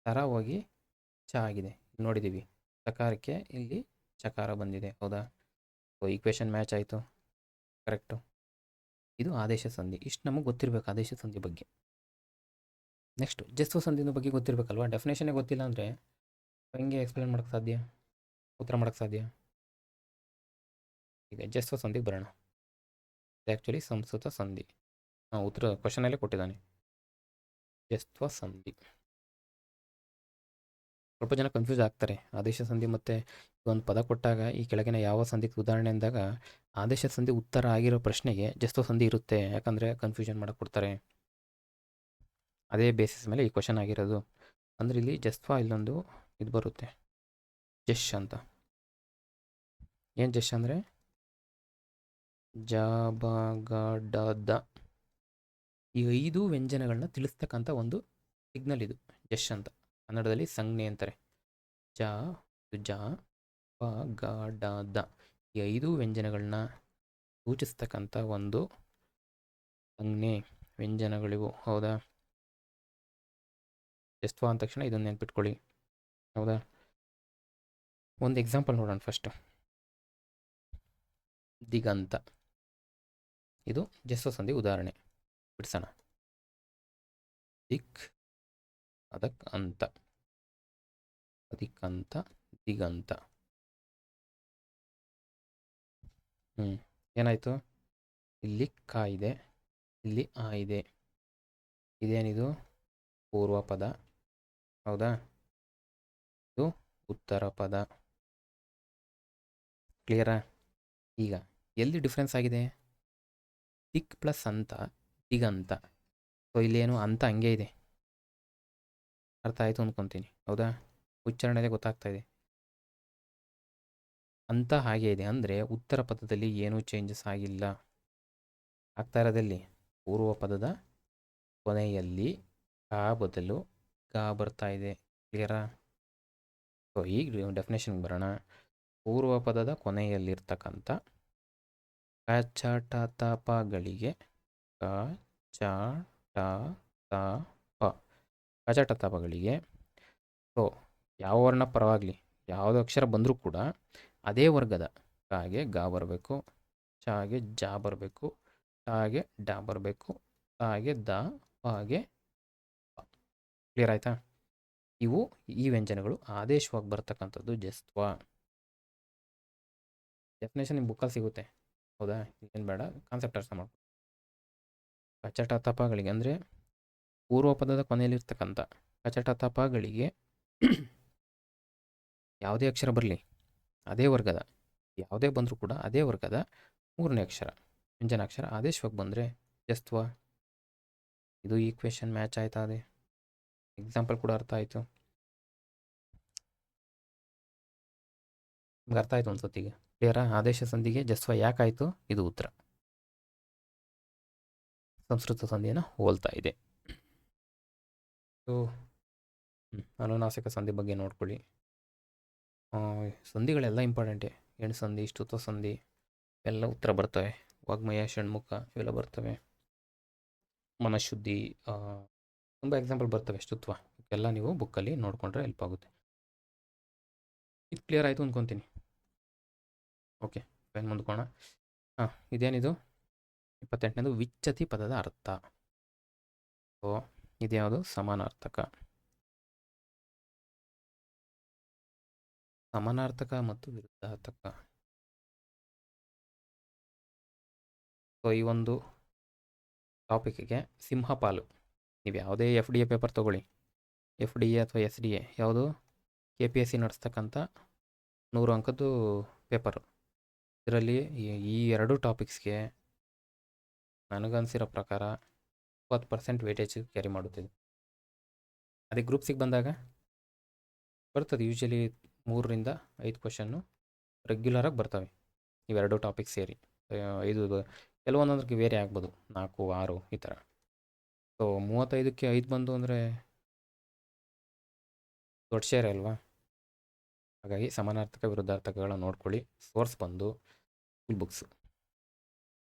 ಸರ ಹೋಗಿ ಚ ಆಗಿದೆ. ನೋಡಿದ್ದೀವಿ. ಸಕಾರಕ್ಕೆ ಇಲ್ಲಿ ಚಕಾರ ಬಂದಿದೆ, ಹೌದಾ? ಸೊ ಈಕ್ವೇಷನ್ ಮ್ಯಾಚ್ ಆಯಿತು, ಕರೆಕ್ಟು. ಇದು ಆದೇಶ ಸಂಧಿ. ಇಷ್ಟು ನಮಗೆ ಗೊತ್ತಿರಬೇಕು ಆದೇಶ ಸಂಧಿ ಬಗ್ಗೆ. ನೆಕ್ಸ್ಟು ಜಸ್ವ ಸಂಧಿನ ಬಗ್ಗೆ ಗೊತ್ತಿರಬೇಕಲ್ವಾ? ಡೆಫಿನೇಷನ್ನೇ ಗೊತ್ತಿಲ್ಲ ಅಂದರೆ ಹೆಂಗೆ ಎಕ್ಸ್ಪ್ಲೇನ್ ಮಾಡೋಕ್ಕೆ ಸಾಧ್ಯ, ಉತ್ತರ ಮಾಡೋಕ್ಕೆ ಸಾಧ್ಯ? ಈಗ ಜಸ್ವ ಸಂಧಿಗೆ ಬರೋಣ. ಆ್ಯಕ್ಚುಲಿ ಸಂಸ್ಕೃತ ಸಂಧಿ. ಉತ್ತರ ಕ್ವಶನಲ್ಲೇ ಕೊಟ್ಟಿದ್ದಾನೆ. ಜಸ್ವ ಸಂಧಿ. ಸ್ವಲ್ಪ ಜನ ಕನ್ಫ್ಯೂಸ್ ಆಗ್ತಾರೆ. ಆದೇಶ ಸಂಧಿ ಮತ್ತು ಒಂದು ಪದ ಕೊಟ್ಟಾಗ ಈ ಕೆಳಗಿನ ಯಾವ ಸಂಧಿಗೆ ಉದಾಹರಣೆ ಅಂದಾಗ ಆದೇಶ ಸಂಧಿ ಉತ್ತರ ಆಗಿರೋ ಪ್ರಶ್ನೆಗೆ ಜಸ್ವ ಸಂಧಿ ಇರುತ್ತೆ. ಯಾಕಂದರೆ ಕನ್ಫ್ಯೂಷನ್ ಮಾಡಕ್ಕೆ ಕೊಡ್ತಾರೆ. ಅದೇ ಬೇಸಿಸ್ ಮೇಲೆ ಈ ಕ್ವಶನ್ ಆಗಿರೋದು. ಅಂದರೆ ಇಲ್ಲಿ ಜಸ್ವ ಇಲ್ಲೊಂದು ಇದು ಬರುತ್ತೆ, ಜಶ್ ಅಂತ. ಏನು ಜಶ್ ಅಂದರೆ ಜ ಬ ಗ ಡ ದ, ಈ 5 ವ್ಯಂಜನಗಳನ್ನ ತಿಳಿಸ್ತಕ್ಕಂಥ ಒಂದು ಸಿಗ್ನಲ್ ಇದು ಜಶ್ ಅಂತ. ಕನ್ನಡದಲ್ಲಿ ಸಂಜ್ಞೆ ಅಂತಾರೆ. ಜ ಜ ಪ ಗ ಡ ದ, ಈ 5 ವ್ಯಂಜನಗಳನ್ನ ಸೂಚಿಸ್ತಕ್ಕಂಥ ಒಂದು ಸಂಜ್ಞೆ ವ್ಯಂಜನಗಳಿವು, ಹೌದಾ? ಜಸ್ವ ಅಂದ ತಕ್ಷಣ ಇದನ್ನು ನೆನ್ಪಿಟ್ಕೊಳ್ಳಿ, ಹೌದಾ? ಒಂದು ಎಕ್ಸಾಂಪಲ್ ನೋಡೋಣ ಫಸ್ಟು. ದಿಗಂತ, ಇದು ಜಸ್ವ ಸಂಧಿ ಉದಾಹರಣೆ. ಬಿಡಿಸೋಣ. ದಿಕ್ ಅದಕ್ಕೆ ಅಂತ, ಅದಕ್ಕಂತ, ದಿಗಂತ. ಏನಾಯಿತು? ಇಲ್ಲಿ ಕ ಇದೆ, ಇಲ್ಲಿ ಆ ಇದೆ. ಇದೇನಿದು? ಪೂರ್ವ ಪದ, ಹೌದಾ? ಇದು ಉತ್ತರ ಪದ. ಕ್ಲಿಯರಾ? ಈಗ ಎಲ್ಲಿ ಡಿಫ್ರೆನ್ಸ್ ಆಗಿದೆ? ದಿಕ್ ಪ್ಲಸ್ ಅಂತ, ದಿಗಂತ. ಸೊ ಇಲ್ಲೇನು ಅಂತ ಹಂಗೆ ಇದೆ. ಅರ್ಥ ಆಯಿತು ಅಂದ್ಕೊತೀನಿ, ಹೌದಾ? ಉಚ್ಚಾರಣೆಗೆ ಗೊತ್ತಾಗ್ತಾ ಇದೆ. ಅಂತ ಹಾಗೆ ಇದೆ ಅಂದರೆ ಉತ್ತರ ಪದದಲ್ಲಿ ಏನೂ ಚೇಂಜಸ್ ಆಗಿಲ್ಲ. ಆಗ್ತಾ ಇರೋದಲ್ಲಿ ಪೂರ್ವ ಪದದ ಕೊನೆಯಲ್ಲಿ ಕಾ ಬದಲು ಗ ಬರ್ತಾ ಇದೆ. ಕ್ಲಿಯರಾ? ಸೊ ಈಗ ಡೆಫಿನೇಷನ್ಗೆ ಬರೋಣ. ಪೂರ್ವ ಪದದ ಕೊನೆಯಲ್ಲಿರ್ತಕ್ಕಂಥ ಕ ಚ ಟ ತ ಪಗಳಿಗೆ ಕ ಚ ಟ ತ ಪ, ಕ ಚ ಟ ತ ಪಗಳಿಗೆ ಸೊ ಯಾವ ವರ್ಣ ಪರವಾಗಲಿ, ಯಾವುದೇ ಅಕ್ಷರ ಬಂದರೂ ಕೂಡ ಅದೇ ವರ್ಗದ ಕಾಗೆ ಗ ಬರಬೇಕು, ಚಾಗೆ ಜ ಬರಬೇಕು, ಟಾಗೆ ಡ ಬರಬೇಕು, ತಾಗೆ ದ, ಪಾಗೆ ಪ. ಕ್ಲಿಯರ್ ಆಯಿತಾ? ಇವು ಈ ವ್ಯಂಜನಗಳು ಆದೇಶವಾಗಿ ಬರ್ತಕ್ಕಂಥದ್ದು ಜಸ್ವ. ಡೆಫಿನೇಷನ್ ನಿಮ್ಮ ಬುಕ್ಕಲ್ಲಿ ಸಿಗುತ್ತೆ, ಹೌದಾ? ಏನು ಬೇಡ, ಕಾನ್ಸೆಪ್ಟ್ ಅರ್ಥ ಮಾಡ್ಕೊ. ಕಚಟ ತಪಗಳಿಗೆ ಅಂದರೆ ಪೂರ್ವ ಪದದ ಕೊನೆಯಲ್ಲಿರ್ತಕ್ಕಂಥ ಕಚಟ ತಪಗಳಿಗೆ ಯಾವುದೇ ಅಕ್ಷರ ಬರಲಿ ಅದೇ ವರ್ಗದ, ಯಾವುದೇ ಬಂದರೂ ಕೂಡ ಅದೇ ವರ್ಗದ 3ನೇ ಅಕ್ಷರ ವ್ಯಂಜನಾಕ್ಷರ ಆದೇಶವಾಗಿ ಬಂದರೆ ಜಸ್ವ. ಇದು ಈಕ್ವೇಷನ್ ಮ್ಯಾಚ್ ಆಯ್ತಾ? ಅದೇ ಎಕ್ಸಾಂಪಲ್ ಕೂಡ ಅರ್ಥ ಆಯಿತು ನಿಮ್ಗೆ? ಅರ್ಥ ಆಯಿತು ಅನ್ಸುತ್ತೀಗ? ಕ್ಲಿಯರಾ? ಆದೇಶ ಸಂಧಿಗೆ ಜಸ್ವ ಯಾಕಾಯಿತು? ಇದು ಉತ್ತರ. ಸಂಸ್ಕೃತ ಸಂಧಿಯನ್ನು ಹೋಲ್ತಾ ಇದೆ. ಸೊ ಅನುನಾಸಿಕ ಸಂಧಿ ಬಗ್ಗೆ ನೋಡ್ಕೊಳ್ಳಿ. ಸಂಧಿಗಳೆಲ್ಲ ಇಂಪಾರ್ಟೆಂಟೇ. ಎಣ್ ಸಂಧಿ, ಶ್ರುತ ಸಂಧಿ ಎಲ್ಲ ಉತ್ತರ ಬರ್ತವೆ. ವಾಗ್ಮಯ, ಷಣ್ಮುಖ ಇವೆಲ್ಲ ಬರ್ತವೆ. ಮನಃಶುದ್ಧಿ, ತುಂಬ ಎಕ್ಸಾಂಪಲ್ ಬರ್ತವೆ. ಶ್ರುತ್ವ ಎಲ್ಲ ನೀವು ಬುಕ್ಕಲ್ಲಿ ನೋಡಿಕೊಂಡ್ರೆ ಹೆಲ್ಪ್ ಆಗುತ್ತೆ. ಇದು ಕ್ಲಿಯರ್ ಆಯಿತು ಅಂದ್ಕೊತೀನಿ. Okay, fine, ಮುಂದ್ಕೋಣ. ಇದೇನಿದು 28ನೇದು ವಿಚ್ಚತಿ ಪದದ ಅರ್ಥ. ಸೊ ಇದ್ಯಾವುದು? ಸಮಾನಾರ್ಥಕ. ಸಮಾನಾರ್ಥಕ ಮತ್ತು ವಿರುದ್ಧಾರ್ಥಕ. ಸೊ ಈ ಒಂದು ಟಾಪಿಕ್ಗೆ ಸಿಂಹಪಾಲು. ನೀವು ಯಾವುದೇ FDA ಪೇಪರ್ ತೊಗೊಳ್ಳಿ, FDA ಅಥವಾ SDA ಯಾವುದು KPSC ನಡೆಸ್ತಕ್ಕಂಥ 100 ಅಂಕದ್ದು ಪೇಪರು. ಇದರಲ್ಲಿ ಈ 2 ಟಾಪಿಕ್ಸ್ಗೆ ನನಗನ್ಸಿರೋ ಪ್ರಕಾರ 20% ವೇಟೇಜ್ ಕ್ಯಾರಿ ಮಾಡುತ್ತಿದೆ. ಅದೇ ಗ್ರೂಪ್ಸಿಗೆ ಬಂದಾಗ ಬರ್ತದೆ ಯೂಶಲಿ 3ರಿಂದ 5 ಕ್ವಶನ್ನು ರೆಗ್ಯುಲರಾಗಿ ಬರ್ತವೆ. ಇವೆರಡು ಟಾಪಿಕ್ ಸೇರಿ 5, ಕೆಲವೊಂದೊಂದಕ್ಕೆ ವೇರಿ ಆಗ್ಬೋದು, 4, 6 ಈ ಥರ. ಸೊ 35ಕ್ಕೆ 5 ಬಂದು ಅಂದರೆ ದೊಡ್ಡ ಶೇರ್ ಅಲ್ವಾ? ಹಾಗಾಗಿ ಸಮಾನಾರ್ಥಕ ವಿರುದ್ಧಾರ್ಥಕಗಳನ್ನ ನೋಡ್ಕೊಳ್ಳಿ. ಸೋರ್ಸ್ ಬಂದು ಸ್ಕೂಲ್ ಬುಕ್ಸು.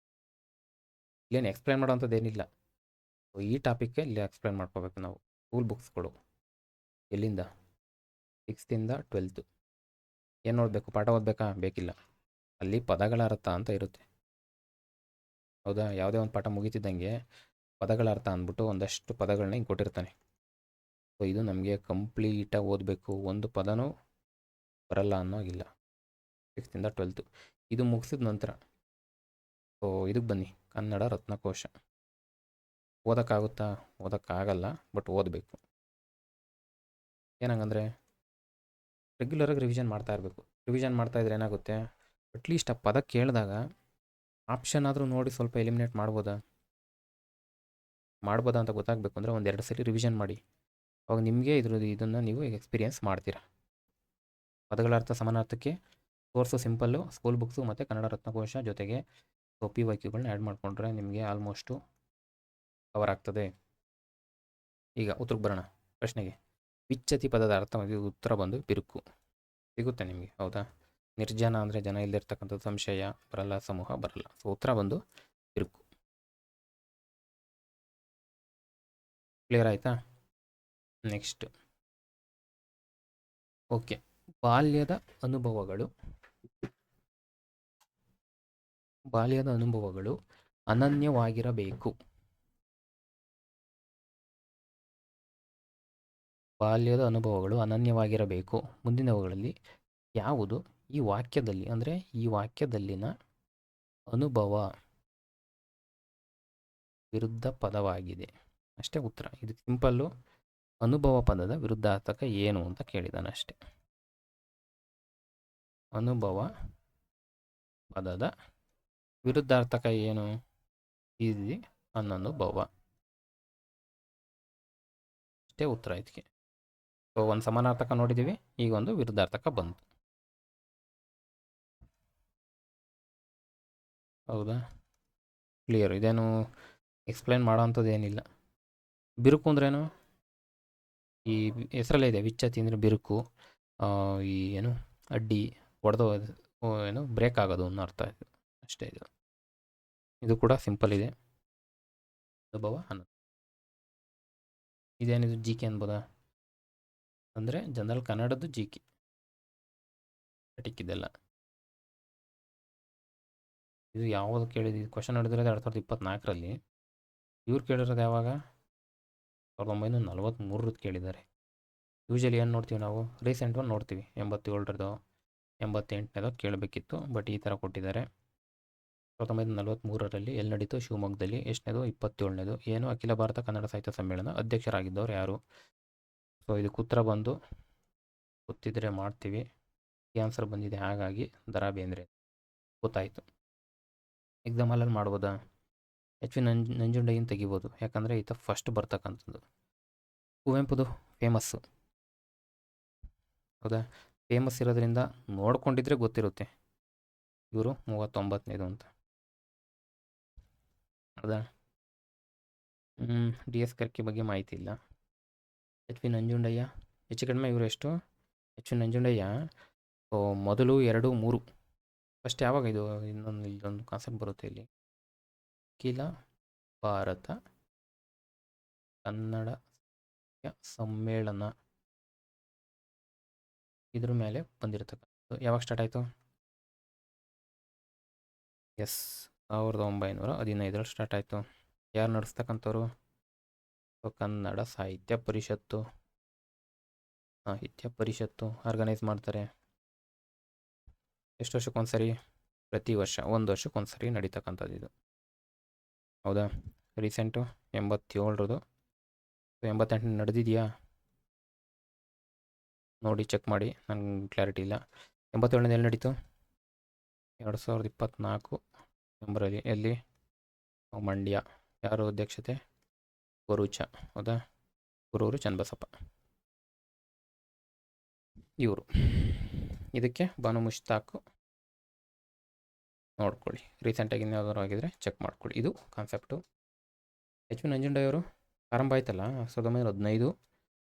ಇಲ್ಲೇನು ಎಕ್ಸ್ಪ್ಲೇನ್ ಮಾಡೋವಂಥದ್ದು ಏನಿಲ್ಲ. ಈ ಟಾಪಿಕ್ಗೆ ಇಲ್ಲಿ ಎಕ್ಸ್ಪ್ಲೇನ್ ಮಾಡ್ಕೋಬೇಕು ನಾವು. ಸ್ಕೂಲ್ ಬುಕ್ಸ್ಗಳು ಎಲ್ಲಿಂದ 6th 12th ಏನು ನೋಡಬೇಕು? ಪಾಠ ಓದಬೇಕಾ? ಬೇಕಿಲ್ಲ. ಅಲ್ಲಿ ಪದಗಳ ಅರ್ಥ ಅಂತ ಇರುತ್ತೆ. ಹೌದಾ? ಯಾವುದೇ ಒಂದು ಪಾಠ ಮುಗಿತಿದ್ದಂಗೆ ಪದಗಳ ಅರ್ಥ ಅಂದ್ಬಿಟ್ಟು ಒಂದಷ್ಟು ಪದಗಳನ್ನ ಹಿಂಗೆ ಕೊಟ್ಟಿರ್ತಾನೆ. ಸೊ ಇದು ನಮಗೆ ಕಂಪ್ಲೀಟಾಗಿ ಓದಬೇಕು, ಒಂದು ಪದನೂ ಬರಲ್ಲ ಅನ್ನೋಗಿಲ್ಲ. 6th 12th ಇದು ಮುಗಿಸಿದ ನಂತರ ಸೊ ಇದಕ್ಕೆ ಬನ್ನಿ, ಕನ್ನಡ ರತ್ನಕೋಶ. ಓದೋಕ್ಕಾಗುತ್ತಾ? ಓದೋಕ್ಕಾಗಲ್ಲ, ಬಟ್ ಓದಬೇಕು. ಏನಂಗಂದರೆ ರೆಗ್ಯುಲರಾಗಿ ರಿವಿಷನ್ ಮಾಡ್ತಾ ಇರಬೇಕು. ರಿವಿಷನ್ ಮಾಡ್ತಾ ಇದ್ರೆ ಏನಾಗುತ್ತೆ, ಅಟ್ಲೀಸ್ಟ್ ಆ ಪದ ಕೇಳಿದಾಗ ಆಪ್ಷನ್ ಆದರೂ ನೋಡಿ ಸ್ವಲ್ಪ ಎಲಿಮಿನೇಟ್ ಮಾಡ್ಬೋದಾ ಅಂತ ಗೊತ್ತಾಗಬೇಕು ಅಂದರೆ ಒಂದು 2 ಸರಿ ರಿವಿಷನ್ ಮಾಡಿ. ಅವಾಗ ನಿಮಗೆ ಇದನ್ನು ನೀವು ಎಕ್ಸ್ಪೀರಿಯೆನ್ಸ್ ಮಾಡ್ತೀರಾ. ಪದಗಳ ಅರ್ಥ ಸಮಾನಾರ್ಥಕ್ಕೆ ಸೋರ್ಸು ಸಿಂಪಲ್ಲು, ಸ್ಕೂಲ್ ಬುಕ್ಸು ಮತ್ತು ಕನ್ನಡ ರತ್ನಕೋಶ ಜೊತೆಗೆ PYQಗಳನ್ನ ಆ್ಯಡ್ ಮಾಡಿಕೊಂಡ್ರೆ ನಿಮಗೆ ಆಲ್ಮೋಸ್ಟು ಕವರ್ ಆಗ್ತದೆ. ಈಗ ಉತ್ತರಕ್ಕೆ ಬರೋಣ. ಪ್ರಶ್ನೆಗೆ ವಿಚ್ಚತಿ ಪದದ ಅರ್ಥ ಉತ್ತರ ಬಂದು ಬಿರುಕು. ಸಿಗುತ್ತೆ ನಿಮಗೆ, ಹೌದಾ? ನಿರ್ಜನ ಅಂದರೆ ಜನ ಇಲ್ಲದಿರ್ತಕ್ಕಂಥದ್ದು, ಸಂಶಯ ಬರಲ್ಲ, ಸಮೂಹ ಬರಲ್ಲ. ಸೊ ಉತ್ತರ ಬಂದು ಬಿರುಕು. ಕ್ಲಿಯರ್ ಆಯಿತಾ? ನೆಕ್ಸ್ಟ್ ಓಕೆ, ಬಾಲ್ಯದ ಅನುಭವಗಳು ಅನನ್ಯವಾಗಿರಬೇಕು. ಬಾಲ್ಯದ ಅನುಭವಗಳು ಅನನ್ಯವಾಗಿರಬೇಕು. ಮುಂದಿನವುಗಳಲ್ಲಿ ಯಾವುದು ಈ ವಾಕ್ಯದಲ್ಲಿ, ಅಂದರೆ ಈ ವಾಕ್ಯದಲ್ಲಿನ ಅನುಭವ ವಿರುದ್ಧ ಪದವಾಗಿದೆ? ಅಷ್ಟೇ ಉತ್ತರ. ಇದು ಸಿಂಪಲ್ಲು. ಅನುಭವ ಪದದ ವಿರುದ್ಧಾರ್ಥಕ ಏನು ಅಂತ ಕೇಳಿದಾನೆ ಅಷ್ಟೇ. ಅನುಭವ ಪದದ ವಿರುದ್ಧಾರ್ಥಕ ಏನು? ಈಸಿ ಅನನುಭವ. ಅಷ್ಟೇ ಉತ್ತರ ಇದಕ್ಕೆ. ಸೊ ಒಂದು ಸಮಾನಾರ್ಥಕ ನೋಡಿದ್ದೀವಿ, ಈಗ ಒಂದು ವಿರುದ್ಧಾರ್ಥಕ ಬಂತು. ಹೌದಾ? ಕ್ಲಿಯರ್. ಇದೇನು ಎಕ್ಸ್ಪ್ಲೈನ್ ಮಾಡೋ ಅಂಥದ್ದು ಏನಿಲ್ಲ. ಬಿರುಕು ಅಂದ್ರೇನು? ಈ ಹೆಸರಲ್ಲೇ ಇದೆ, ವಿಚ್ಚತಿ ಅಂದರೆ ಬಿರುಕು. ಈ ಏನು ಅಡ್ಡಿ ಹೊಡೆದು ಏನು ಬ್ರೇಕ್ ಆಗೋದು ಅನ್ನೋ ಅರ್ಥ ಇದು ಅಷ್ಟೇ. ಇದು ಕೂಡ ಸಿಂಪಲ್ ಇದೆ. ಅನುಭವ ಅನ್ನೋದು ಇದೇನಿದು ಜಿ ಕೆ ಅನ್ಬೋದಾ? ಅಂದರೆ ಜನರಲ್ ಕನ್ನಡದ್ದು ಜಿ ಕೆ ಇದೆಲ್ಲ. ಇದು ಯಾವುದು ಕೇಳಿದ್ದು? ಕ್ವಶನ್ ನೋಡಿದ್ರೆ 2024ರಲ್ಲಿ. ಇವ್ರು ಕೇಳಿರೋದು ಯಾವಾಗ? 1943 ಕೇಳಿದ್ದಾರೆ. ಯೂಶಲಿ ಏನು ನೋಡ್ತೀವಿ ನಾವು? ರೀಸೆಂಟ್ ಒಂದು ನೋಡ್ತೀವಿ, 87ರದೋ 88ನೇದೋ ಕೇಳಬೇಕಿತ್ತು, ಬಟ್ ಈ ಥರ ಕೊಟ್ಟಿದ್ದಾರೆ. 1943ರಲ್ಲಿ ಎಲ್ಲಿ ನಡೀತು? ಶಿವಮೊಗ್ಗದಲ್ಲಿ. ಎಷ್ಟನೇದು? 27ನೇದು. ಏನು? ಅಖಿಲ ಭಾರತ ಕನ್ನಡ ಸಾಹಿತ್ಯ ಸಮ್ಮೇಳನ. ಅಧ್ಯಕ್ಷರಾಗಿದ್ದವ್ರು ಯಾರು? ಸೊ ಇದಕ್ಕೆ ಉತ್ತರ ಬಂದು ಗೊತ್ತಿದ್ದರೆ ಮಾಡ್ತೀವಿ. ಈ ಆನ್ಸರ್ ಬಂದಿದೆ, ಹಾಗಾಗಿ ದ.ರಾ ಬೇಂದ್ರೆ. ಗೊತ್ತಾಯಿತು. ಎಕ್ಸಾಮಲ್ಲಿ ಮಾಡ್ಬೋದಾ? H.V. ನಂಜುಂಡಯ್ಯನ ತೆಗಿಬೋದು, ಯಾಕಂದರೆ ಈತ ಫಸ್ಟ್ ಬರ್ತಕ್ಕಂಥದ್ದು. ಕುವೆಂಪುದು ಫೇಮಸ್ಸು, ಹೌದಾ? ಫೇಮಸ್ ಇರೋದ್ರಿಂದ ನೋಡ್ಕೊಂಡಿದ್ರೆ ಗೊತ್ತಿರುತ್ತೆ ಇವರು 39ನೇದು ಅಂತ, ಹೌದಾ? DS ಕರ್ಕಿ ಬಗ್ಗೆ ಮಾಹಿತಿ ಇಲ್ಲ. H.V. ನಂಜುಂಡಯ್ಯ ಹೆಚ್ಚು ಕಡಿಮೆ ಇವರು ಎಷ್ಟು? H.V. ನಂಜುಂಡಯ್ಯ ಮೊದಲು 2, 3. ಫಸ್ಟ್ ಯಾವಾಗ ಇದು? ಇಲ್ಲೊಂದು ಕಾನ್ಸೆಪ್ಟ್ ಬರುತ್ತೆ ಇಲ್ಲಿ, ಅಖಿಲ ಭಾರತ ಕನ್ನಡ ಸಮ್ಮೇಳನ, ಇದ್ರ ಮೇಲೆ ಬಂದಿರತಕ್ಕಂಥದ್ದು. ಯಾವಾಗ ಸ್ಟಾರ್ಟ್ ಆಯಿತು? 1915ರಲ್ಲಿ ಸ್ಟಾರ್ಟ್ ಆಯಿತು. ಯಾರು ನಡೆಸ್ತಕ್ಕಂಥವ್ರು? ಕನ್ನಡ ಸಾಹಿತ್ಯ ಪರಿಷತ್ತು ಆರ್ಗನೈಸ್ ಮಾಡ್ತಾರೆ. ಎಷ್ಟು ವರ್ಷಕ್ಕೊಂದ್ಸರಿ? ಪ್ರತಿ ವರ್ಷ, 1 ವರ್ಷಕ್ಕೊಂದ್ಸರಿ ನಡೀತಕ್ಕಂಥದ್ದು ಇದು, ಹೌದಾ? ರೀಸೆಂಟು 87ರದು. 88 ನಡೆದಿದೆಯಾ ನೋಡಿ, ಚೆಕ್ ಮಾಡಿ, ನನಗೆ ಕ್ಲಾರಿಟಿ ಇಲ್ಲ. 87ನೇದು ಎಲ್ಲಿ ನಡೀತು? 2024 ನವಂಬರಲ್ಲಿ. ಎಲ್ಲಿ? ಮಂಡ್ಯ. ಯಾರು ಅಧ್ಯಕ್ಷತೆ? ಗೊರೂಚ, ಹೌದಾ? ಗುರೂರು ಚನ್ನಬಸಪ್ಪ ಇವರು. ಇದಕ್ಕೆ ಬಾನು ಮುಷ್ತಾಕು ನೋಡ್ಕೊಳ್ಳಿ. ರೀಸೆಂಟಾಗಿ ಇನ್ಯಾವ್ದಾದ್ರು ಆಗಿದ್ರೆ ಚೆಕ್ ಮಾಡ್ಕೊಳ್ಳಿ. ಇದು ಕಾನ್ಸೆಪ್ಟು. H.V. ನಂಜುಂಡಯ್ಯವರು ಆರಂಭ ಆಯ್ತಲ್ಲ 1915,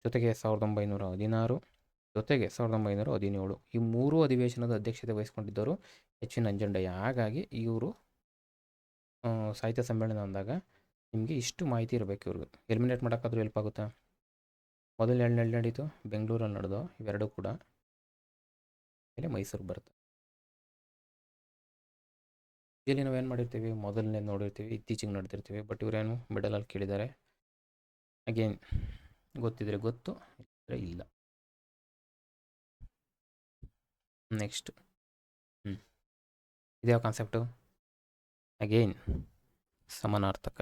ಜೊತೆಗೆ 1916, ಜೊತೆಗೆ 1917. ಈ 3 ಅಧಿವೇಶನದ ಅಧ್ಯಕ್ಷತೆ ವಹಿಸ್ಕೊಂಡಿದ್ದವರು H.V. ನಂಜುಂಡಯ್ಯ. ಹಾಗಾಗಿ ಇವರು ಸಾಹಿತ್ಯ ಸಮ್ಮೇಳನ ಅಂದಾಗ ನಿಮಗೆ ಇಷ್ಟು ಮಾಹಿತಿ ಇರಬೇಕು. ಇವ್ರಿಗೆ ಎಲಿಮಿನೇಟ್ ಮಾಡೋಕ್ಕಾದ್ರೂ ಹೆಲ್ಪ್ ಆಗುತ್ತಾ? ಮೊದಲು ಎಲ್ಲಿ ನಡೀತು? ಬೆಂಗಳೂರಲ್ಲಿ ನಡೆದು ಇವೆರಡೂ ಕೂಡ ಮೇಲೆ ಮೈಸೂರು ಬರುತ್ತೆ. ಇಲ್ಲಿ ನಾವೇನು ಮಾಡಿರ್ತೀವಿ, ಮೊದಲನೇ ನೋಡಿರ್ತೀವಿ, ಇತ್ತೀಚೆಗೆ ನೋಡ್ತಿರ್ತೀವಿ. ಬಟ್ ಇವರೇನು ಮಿಡಲಲ್ಲಿ ಕೇಳಿದ್ದಾರೆ. ಅಗೇನ್ ಗೊತ್ತಿದ್ರೆ ಗೊತ್ತು, ಇಲ್ಲದ್ರೆ ಇಲ್ಲ. Next ಇದ್ಯಾವ concept? ಅಗೇನ್ ಸಮಾನಾರ್ಥಕ.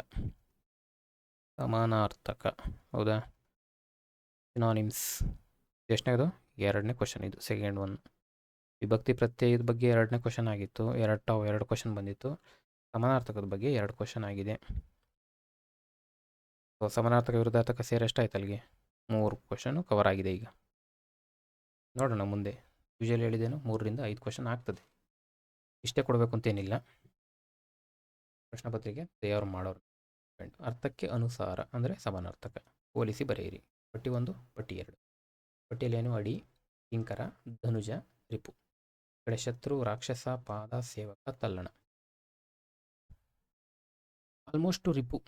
ಹೌದಾ? ಸಿನಾನಿಮ್ಸ್ ಎಷ್ಟನೇದು? ಎರಡನೇ ಕ್ವಶನ್ ಇದು, ಸೆಕೆಂಡ್ ಒನ್. ವಿಭಕ್ತಿ ಪ್ರತ್ಯಯದ ಬಗ್ಗೆ ಎರಡನೇ ಕ್ವಶನ್ ಆಗಿತ್ತು. ಎರಡು ಕ್ವಶನ್ ಬಂದಿತ್ತು. ಸಮಾನಾರ್ಥಕದ ಬಗ್ಗೆ 2 ಕ್ವಶನ್ ಆಗಿದೆ. ಸೊ ಸಮಾನಾರ್ಥಕ ವಿರುದ್ಧಾರ್ಥಕ ಸೇರಿ ಎಷ್ಟಾಯ್ತು ಅಲ್ಲಿಗೆ? 3 ಕ್ವಶನು ಕವರ್ ಆಗಿದೆ. ಈಗ ನೋಡೋಣ ಮುಂದೆ. ಯೂಶಲಿ ಹೇಳಿದ್ದೇನು 3ರಿಂದ 5 ಕ್ವಶನ್ ಆಗ್ತದೆ. ಇಷ್ಟೇ ಕೊಡಬೇಕು ಅಂತೇನಿಲ್ಲ. ಪ್ರಶ್ನೆ ಪತ್ರಿಕೆ ತಯಾರು ಮಾಡೋರು. ಅರ್ಥಕ್ಕೆ ಅನುಸಾರ ಅಂದರೆ ಸಮಾನಾರ್ಥಕ ಹೋಲಿಸಿ ಬರೆಯಿರಿ. ಪಟ್ಟಿ 1, ಪಟ್ಟಿ 2. ಪಟ್ಟಿಯಲ್ಲೇನು? ಅಡಿ, ಕಿಂಕರ, ಧನುಜ, ರಿಪು. ಕಡೆ ಶತ್ರು, ರಾಕ್ಷಸ, ಪಾದ, ಸೇವಕ, ತಲ್ಲಣ. ಆಲ್ಮೋಸ್ಟ್ ರಿಪು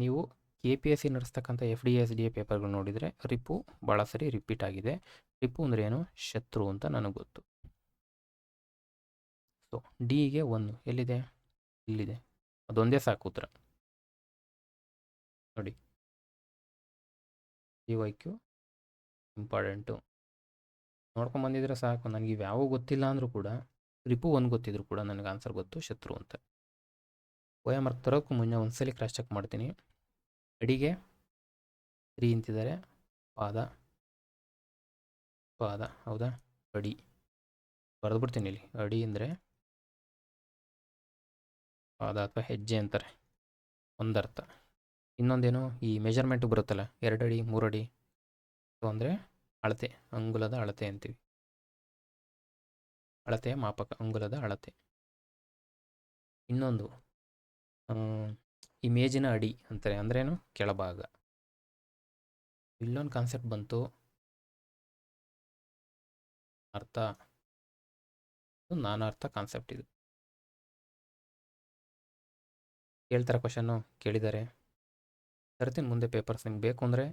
ನೀವು KPSC ನಡೆಸ್ತಕ್ಕಂಥ FDSDA ಪೇಪರ್ಗಳು ನೋಡಿದರೆ ರಿಪು ಭಾಳ ಸರಿ ರಿಪೀಟ್ ಆಗಿದೆ. ರಿಪು ಅಂದರೆ ಏನು? ಶತ್ರು ಅಂತ ನನಗೆ ಗೊತ್ತು. ಸೊ ಡಿಗೆ 1 ಎಲ್ಲಿದೆ? ಇಲ್ಲಿದೆ. ಅದೊಂದೇ ಸಾಕು ಉತ್ತರ. ನೋಡಿ, DYQ ಇಂಪಾರ್ಟೆಂಟು ನೋಡ್ಕೊಂಬಂದಿದ್ರೆ ಸಾಕು. ನನಗೆ ಇವ್ಯಾವೂ ಗೊತ್ತಿಲ್ಲ ಅಂದರೂ ಕೂಡ ರಿಪು 1 ಗೊತ್ತಿದ್ರು ಕೂಡ ನನಗೆ ಆನ್ಸರ್ ಗೊತ್ತು, ಶತ್ರು ಅಂತ. OMR ತರೋಕ್ಕೂ ಮುನ್ನ ಒಂದ್ಸಲಿ ಕ್ರಾಸ್ ಚೆಕ್ ಮಾಡ್ತೀನಿ. ಅಡಿಗೆ 3 ಅಂತಿದ್ದಾರೆ. ಪಾದ ಹೌದಾ? ಅಡಿ ಬರೆದ್ಬಿಡ್ತೀನಿ ಇಲ್ಲಿ. ಅಡಿ ಅಂದರೆ ಪಾದ ಅಥವಾ ಹೆಜ್ಜೆ ಅಂತಾರೆ, ಒಂದರ್ಥ. ಇನ್ನೊಂದೇನು? ಈ ಮೆಜರ್ಮೆಂಟು ಬರುತ್ತಲ್ಲ, 2 ಅಡಿ 3 ಅಡಿ. ಸೊ ಅಂದರೆ ಅಳತೆ, ಅಂಗುಲದ ಅಳತೆ ಅಂತೀವಿ. ಅಳತೆಯ ಮಾಪಕ, ಅಂಗುಲದ ಅಳತೆ. ಇನ್ನೊಂದು ಈ ಮೇಜಿನ ಅಡಿ ಅಂತಾರೆ. ಅಂದ್ರೇನು? ಕೆಳಭಾಗ. ಇಲ್ಲೊಂದು ಕಾನ್ಸೆಪ್ಟ್ ಬಂತು, ಅರ್ಥ. ನಾನಾರ್ಥ ಕಾನ್ಸೆಪ್ಟ್ ಇದು. ಕೇಳ್ತಾರೆ ಕ್ವಶನ್ನು, ಕೇಳಿದ್ದಾರೆ. ತರ್ತೀನಿ ಮುಂದೆ ಪೇಪರ್ಸ್. ನಿಮ್ಗೆ ಬೇಕು ಅಂದರೆ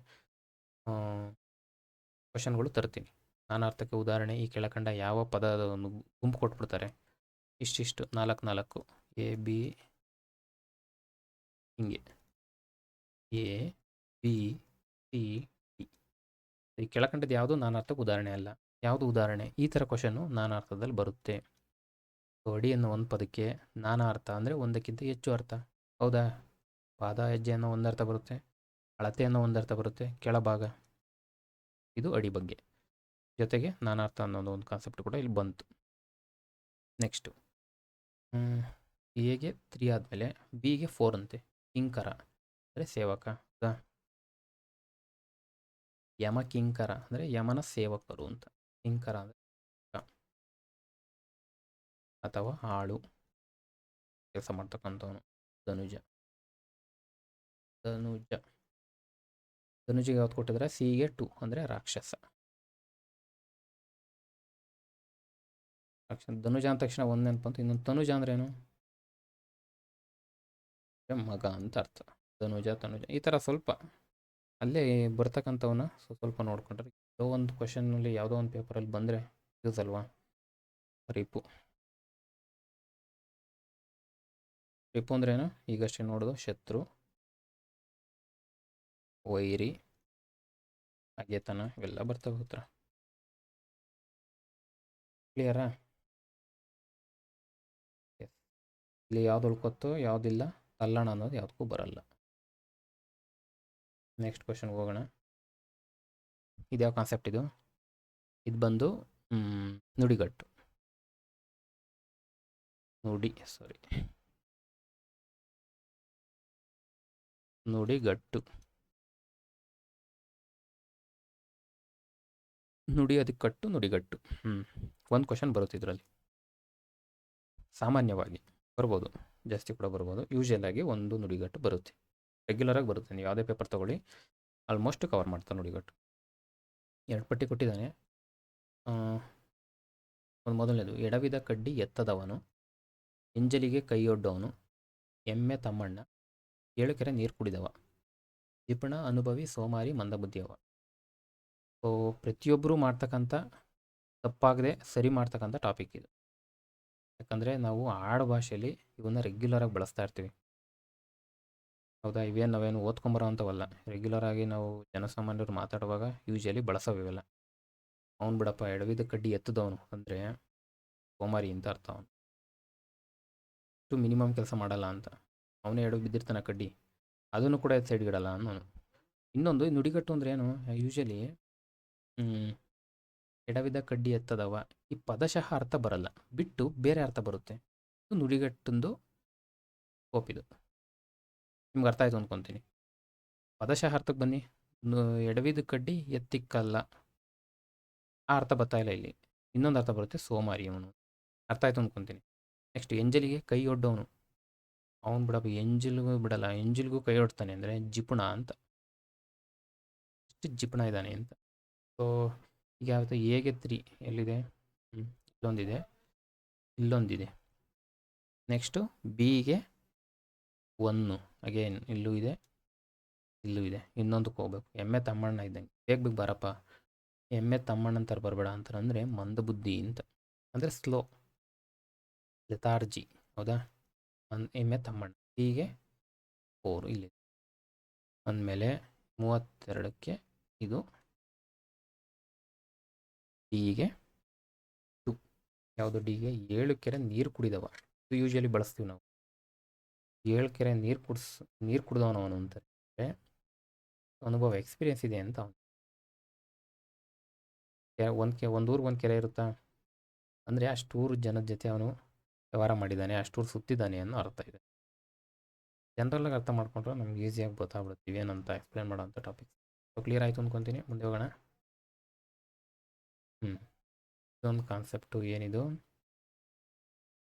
ಕ್ವಶನ್ಗಳು ತರ್ತೀನಿ. ನಾನಾರ್ಥಕ್ಕೆ ಉದಾಹರಣೆ ಈ ಕೆಳಕಂಡ ಯಾವ ಪದದ ಒಂದು ಗುಂಪು ಕೊಟ್ಬಿಡ್ತಾರೆ. ಇಷ್ಟಿಷ್ಟು 4 A B ಹಿಂಗೆ A B C D. ಈ ಕೆಳಕಂಡದ್ದು ಯಾವುದು ನಾನಾರ್ಥಕ್ಕೆ ಉದಾಹರಣೆ ಅಲ್ಲ. ಯಾವುದು ಉದಾಹರಣೆ? ಈ ಥರ ಕ್ವಶನ್ನು ನಾನಾರ್ಥದಲ್ಲಿ ಬರುತ್ತೆ. ಅಡಿ ಅನ್ನೋ ಒಂದು ಪದಕ್ಕೆ ನಾನಾರ್ಥ ಅಂದರೆ ಒಂದಕ್ಕಿಂತ ಹೆಚ್ಚು ಅರ್ಥ. ಹೌದಾ? ಪಾದ, ಹೆಜ್ಜೆ ಅನ್ನೋ ಒಂದರ್ಥ ಬರುತ್ತೆ, ಅಳತೆ ಅನ್ನೋ ಒಂದರ್ಥ ಬರುತ್ತೆ, ಕೆಳಭಾಗ. ಇದು ಅಡಿ ಬಗ್ಗೆ. ಜೊತೆಗೆ ನಾನಾರ್ಥ ಅನ್ನೋದು ಒಂದು ಕಾನ್ಸೆಪ್ಟ್ ಕೂಡ ಇಲ್ಲಿ ಬಂತು. ನೆಕ್ಸ್ಟು ಎಗೆ 3 ಆದಮೇಲೆ ಬಿಗೆ 4 ಅಂತೆ. ಕಿಂಕರ ಅಂದರೆ ಸೇವಕ. ಯಮ ಕಿಂಕರ ಅಂದರೆ ಯಮನ ಸೇವಕರು ಅಂತ. ಕಿಂಕರ ಅಂದರೆ ಅಥವಾ ಆಳು, ಕೆಲಸ ಮಾಡ್ತಕ್ಕಂಥವನು. ಧನುಜಿಗೆ ಯಾವ್ದು ಕೊಟ್ಟಿದ್ರೆ? ಸಿಗೆ 2 ಅಂದರೆ ರಾಕ್ಷಸ. ಧನುಜ ಅಂದ ತಕ್ಷಣ ಒಂದು ನೆನಪಂತು. ಇನ್ನೊಂದು ತನುಜ ಅಂದ್ರೆ ಏನು? ಮಗ ಅಂತ ಅರ್ಥ. ತನುಜ ಈ ಥರ ಸ್ವಲ್ಪ ಅಲ್ಲೇ ಬರ್ತಕ್ಕಂಥವನ್ನ ಸ್ವಲ್ಪ ನೋಡ್ಕೊಂಡ್ರೆ, ಯಾವುದೋ ಒಂದು ಕ್ವಶನ್ನಲ್ಲಿ ಯಾವುದೋ ಒಂದು ಪೇಪರಲ್ಲಿ ಬಂದರೆ ಯೂಸ್ ಅಲ್ವಾ? ರಿಪು ಅಂದ್ರೆ ಏನು? ಈಗಷ್ಟೇ ನೋಡೋದು, ಶತ್ರು, ವೈರಿ, ಅಗೆತನ, ಇವೆಲ್ಲ ಬರ್ತವೆ ಉತ್ತರ. ಕ್ಲಿಯರಾ? ಇಲ್ಲಿ ಯಾವ್ದು ಉಳ್ಕೊತ್ತೋ ಯಾವುದಿಲ್ಲ, ತಲ್ಲಣ ಅನ್ನೋದು ಯಾವುದಕ್ಕೂ ಬರಲ್ಲ. ನೆಕ್ಸ್ಟ್ ಕ್ವಶನ್ಗೆ ಹೋಗೋಣ. ಇದ್ಯಾವ ಕಾನ್ಸೆಪ್ಟ್ ಇದು? ಇದು ಬಂದು ನುಡಿಗಟ್ಟು. ನುಡಿಗಟ್ಟು. ನುಡಿ ಅದಕ್ಕೆ ಕಟ್ಟು, ನುಡಿಗಟ್ಟು. ಒಂದು ಕ್ವಶನ್ ಬರುತ್ತೆ ಇದರಲ್ಲಿ. ಸಾಮಾನ್ಯವಾಗಿ ಬರ್ಬೋದು, ಜಾಸ್ತಿ ಕೂಡ ಬರ್ಬೋದು. ಯೂಶಲ್ ಆಗಿ ಒಂದು ನುಡಿಗಟ್ಟು ಬರುತ್ತೆ, ರೆಗ್ಯುಲರಾಗಿ ಬರುತ್ತೆ. ನೀವು ಯಾವುದೇ ಪೇಪರ್ ತೊಗೊಳ್ಳಿ, ಆಲ್ಮೋಸ್ಟ್ ಕವರ್ ಮಾಡ್ತಾರೆ ನುಡಿಗಟ್ಟು. 2 ಪಟ್ಟಿ ಕೊಟ್ಟಿದ್ದಾನೆ. ಒಂದು ಮೊದಲನೇದು, ಎಡವಿದ ಕಡ್ಡಿ ಎತ್ತದವನು, ಎಂಜಲಿಗೆ ಕೈಯೊಡ್ಡವನು, ಎಮ್ಮೆ ತಮ್ಮಣ್ಣ, 7 ಕೆರೆ ನೀರು ಕುಡಿದವ, ಜಿಪಣ ಅನುಭವಿ ಸೋಮಾರಿ ಮಂದಬುದ್ಧಿಯವ. ಸೊ ಪ್ರತಿಯೊಬ್ಬರು ಮಾಡ್ತಕ್ಕಂಥ ತಪ್ಪಾಗದೆ ಸರಿ ಮಾಡ್ತಕ್ಕಂಥ ಟಾಪಿಕ್ ಇದು. ಯಾಕಂದರೆ ನಾವು ಆಡು ಭಾಷೆಯಲ್ಲಿ ಇವನ್ನ ರೆಗ್ಯುಲರಾಗಿ ಬಳಸ್ತಾ ಇರ್ತೀವಿ. ಹೌದಾ, ನಾವೇನು ಓದ್ಕೊಂಬರೋ ಅಂಥವಲ್ಲ. ರೆಗ್ಯುಲರಾಗಿ ನಾವು ಜನಸಾಮಾನ್ಯರು ಮಾತಾಡುವಾಗ ಯೂಶಲಿ ಬಳಸೋವು ಇವೆಲ್ಲ. ಅವ್ನು ಬಿಡಪ್ಪ ಎಡವಿದ ಕಡ್ಡಿ ಎತ್ತದವನು ಅಂದರೆ ಸೋಮಾರಿ ಅಂತ ಅರ್ಥ. ಅವನು ಅಷ್ಟು ಮಿನಿಮಮ್ ಕೆಲಸ ಮಾಡಲ್ಲ ಅಂತ. ಅವನೇ ಎಡವಿ ಬಿದ್ದಿರ್ತಾನೆ ಕಡ್ಡಿ, ಅದನ್ನು ಕೂಡ ಸೈಡ್ಗಿಡಲ್ಲ ಅನ್ನೋನು. ಇನ್ನೊಂದು ನುಡಿಗಟ್ಟು ಅಂದರೆ ಏನು, ಯೂಶಲಿ ಎಡವಿದ ಕಡ್ಡಿ ಎತ್ತದವ, ಈ ಪದಶಃ ಅರ್ಥ ಬರಲ್ಲ, ಬಿಟ್ಟು ಬೇರೆ ಅರ್ಥ ಬರುತ್ತೆ. ಇದು ನುಡಿಗಟ್ಟೊಂದು ಸ್ಕೋಪ್. ನಿಮ್ಗೆ ಅರ್ಥ ಆಯ್ತು ಅಂದ್ಕೊತೀನಿ. ಪದಶಃ ಅರ್ಥಕ್ಕೆ ಬನ್ನಿ. ಎಡವಿದ ಕಡ್ಡಿ ಎತ್ತಿಕ್ಕಲ್ಲ, ಆ ಅರ್ಥ ಬರ್ತಾ ಇಲ್ಲ ಇಲ್ಲಿ. ಇನ್ನೊಂದು ಅರ್ಥ ಬರುತ್ತೆ, ಸೋಮಾರಿ ಅವನು. ಅರ್ಥ ಆಯ್ತು ಅಂದ್ಕೊತೀನಿ. ನೆಕ್ಸ್ಟ್ ಎಂಜಲಿಗೆ ಕೈ ಒಡ್ಡವನು, ಅವನು ಬಿಡಪ್ಪ ಎಂಜಲ್ಗೂ ಬಿಡಲ್ಲ, ಎಂಜಲ್ಗೂ ಕೈ ಹೊಡ್ತಾನೆ ಅಂದರೆ ಜಿಪುಣ ಅಂತ. ಎಷ್ಟು ಜಿಪುಣ ಇದ್ದಾನೆ ಅಂತ. ಸೊ ಈಗ ಯಾವತ್ತು ಎಗೆ 3 ಎಲ್ಲಿದೆ, ಇಲ್ಲೊಂದಿದೆ, ಇಲ್ಲೊಂದಿದೆ. ನೆಕ್ಸ್ಟು ಬಿಗೆ 1 ಅಗೇನ್ ಇಲ್ಲೂ ಇದೆ, ಇಲ್ಲೂ ಇದೆ. ಇನ್ನೊಂದಕ್ಕೆ ಹೋಗ್ಬೇಕು. ಎಮ್ಮೆ ತಮ್ಮಣ್ಣ ಇದ್ದಂಗೆ ಬೇಗ ಬಾರಪ್ಪ. ಎಮ್ಮೆ ತಮ್ಮಣ್ಣ ಅಂತಾರೆ ಬರಬೇಡ ಅಂತಾರಂದರೆ ಮಂದಬುದ್ಧಿ ಅಂತ, ಅಂದರೆ ಸ್ಲೋ, ಲೆಥಾರ್ಜಿ. ಹೌದಾ, ಎಮ್ಮೆ ತಮ್ಮಣ್ಣ. ಹೀಗೆ 4 ಇಲ್ಲಿ ಅಂದಮೇಲೆ 32ಕ್ಕೆ ಇದು ಡಿಗೆ 2. ಯಾವುದು ಡಿಗೆ 7 ಕೆರೆ ನೀರು ಕುಡಿದವ. ಇದು ಯೂಶಲಿ ಬಳಸ್ತೀವಿ ನಾವು. 7 ಕೆರೆ ನೀರು ಕುಡಿದವನು ಅವನು ಅಂತಾರೆ. ಅನುಭವ, ಎಕ್ಸ್ಪೀರಿಯೆನ್ಸ್ ಇದೆ ಅಂತ ಅವನು. ಒಂದು ಊರಿಗೆ ಒಂದು ಕೆರೆ ಇರುತ್ತಾ ಅಂದರೆ ಅಷ್ಟೂರು ಜನದ ಜೊತೆ ಅವನು ವ್ಯವಹಾರ ಮಾಡಿದ್ದಾನೆ, ಅಷ್ಟೂರು ಸುತ್ತಿದ್ದಾನೆ ಅನ್ನೋ ಅರ್ಥ ಇದೆ. ಜನರಲ್ಲಾಗಿ ಅರ್ಥ ಮಾಡ್ಕೊಂಡ್ರೆ ನಮ್ಗೆ ಈಸಿಯಾಗಿ ಗೊತ್ತಾಗ್ಬಿಡ್ತೀವಿ ಏನಂತ ಎಕ್ಸ್ಪ್ಲೇನ್ ಮಾಡೋ ಅಂಥ ಟಾಪಿಕ್. ಸೊ ಕ್ಲಿಯರ್ ಆಯಿತು ಅಂದ್ಕೊತೀನಿ. ಮುಂದೆ ಹೋಗೋಣ. ಇದೊಂದು ಕಾನ್ಸೆಪ್ಟು ಏನಿದು,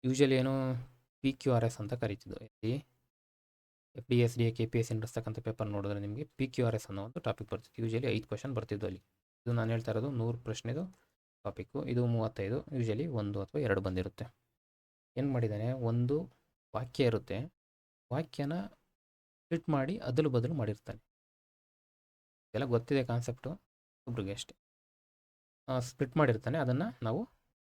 ಯೂಶಲಿ ಏನು PQRS ಅಂತ ಕರೀತಿದ್ದು. FD, SDA, KPS ನಡೆಸ್ತಕ್ಕಂಥ ಪೇಪರ್ ನೋಡಿದ್ರೆ ನಿಮಗೆ PQRS ಅನ್ನೋ ಒಂದು ಟಾಪಿಕ್ ಬರ್ತಿತ್ತು. ಯೂಶಲಿ 5 ಕ್ವಶನ್ ಬರ್ತಿದ್ದು ಅಲ್ಲಿ. ಇದು ನಾನು ಹೇಳ್ತಾ ಇರೋದು 100 ಪ್ರಶ್ನೆದು ಟಾಪಿಕ್ಕು. ಇದು 35, ಯೂಶಲಿ 1 ಅಥವಾ 2 ಬಂದಿರುತ್ತೆ. ಏನು ಮಾಡಿದ್ದಾನೆ, ಒಂದು ವಾಕ್ಯ ಇರುತ್ತೆ, ವಾಕ್ಯನ ಸ್ಪ್ಲಿಟ್ ಮಾಡಿ ಅದಲು ಬದಲು ಮಾಡಿರ್ತಾನೆ. ಇದೆಲ್ಲ ಗೊತ್ತಿದೆ ಕಾನ್ಸೆಪ್ಟು, ಒಬ್ರಿಗೆ ಅಷ್ಟೇ. ಸ್ಪ್ಲಿಟ್ ಮಾಡಿರ್ತಾನೆ, ಅದನ್ನು ನಾವು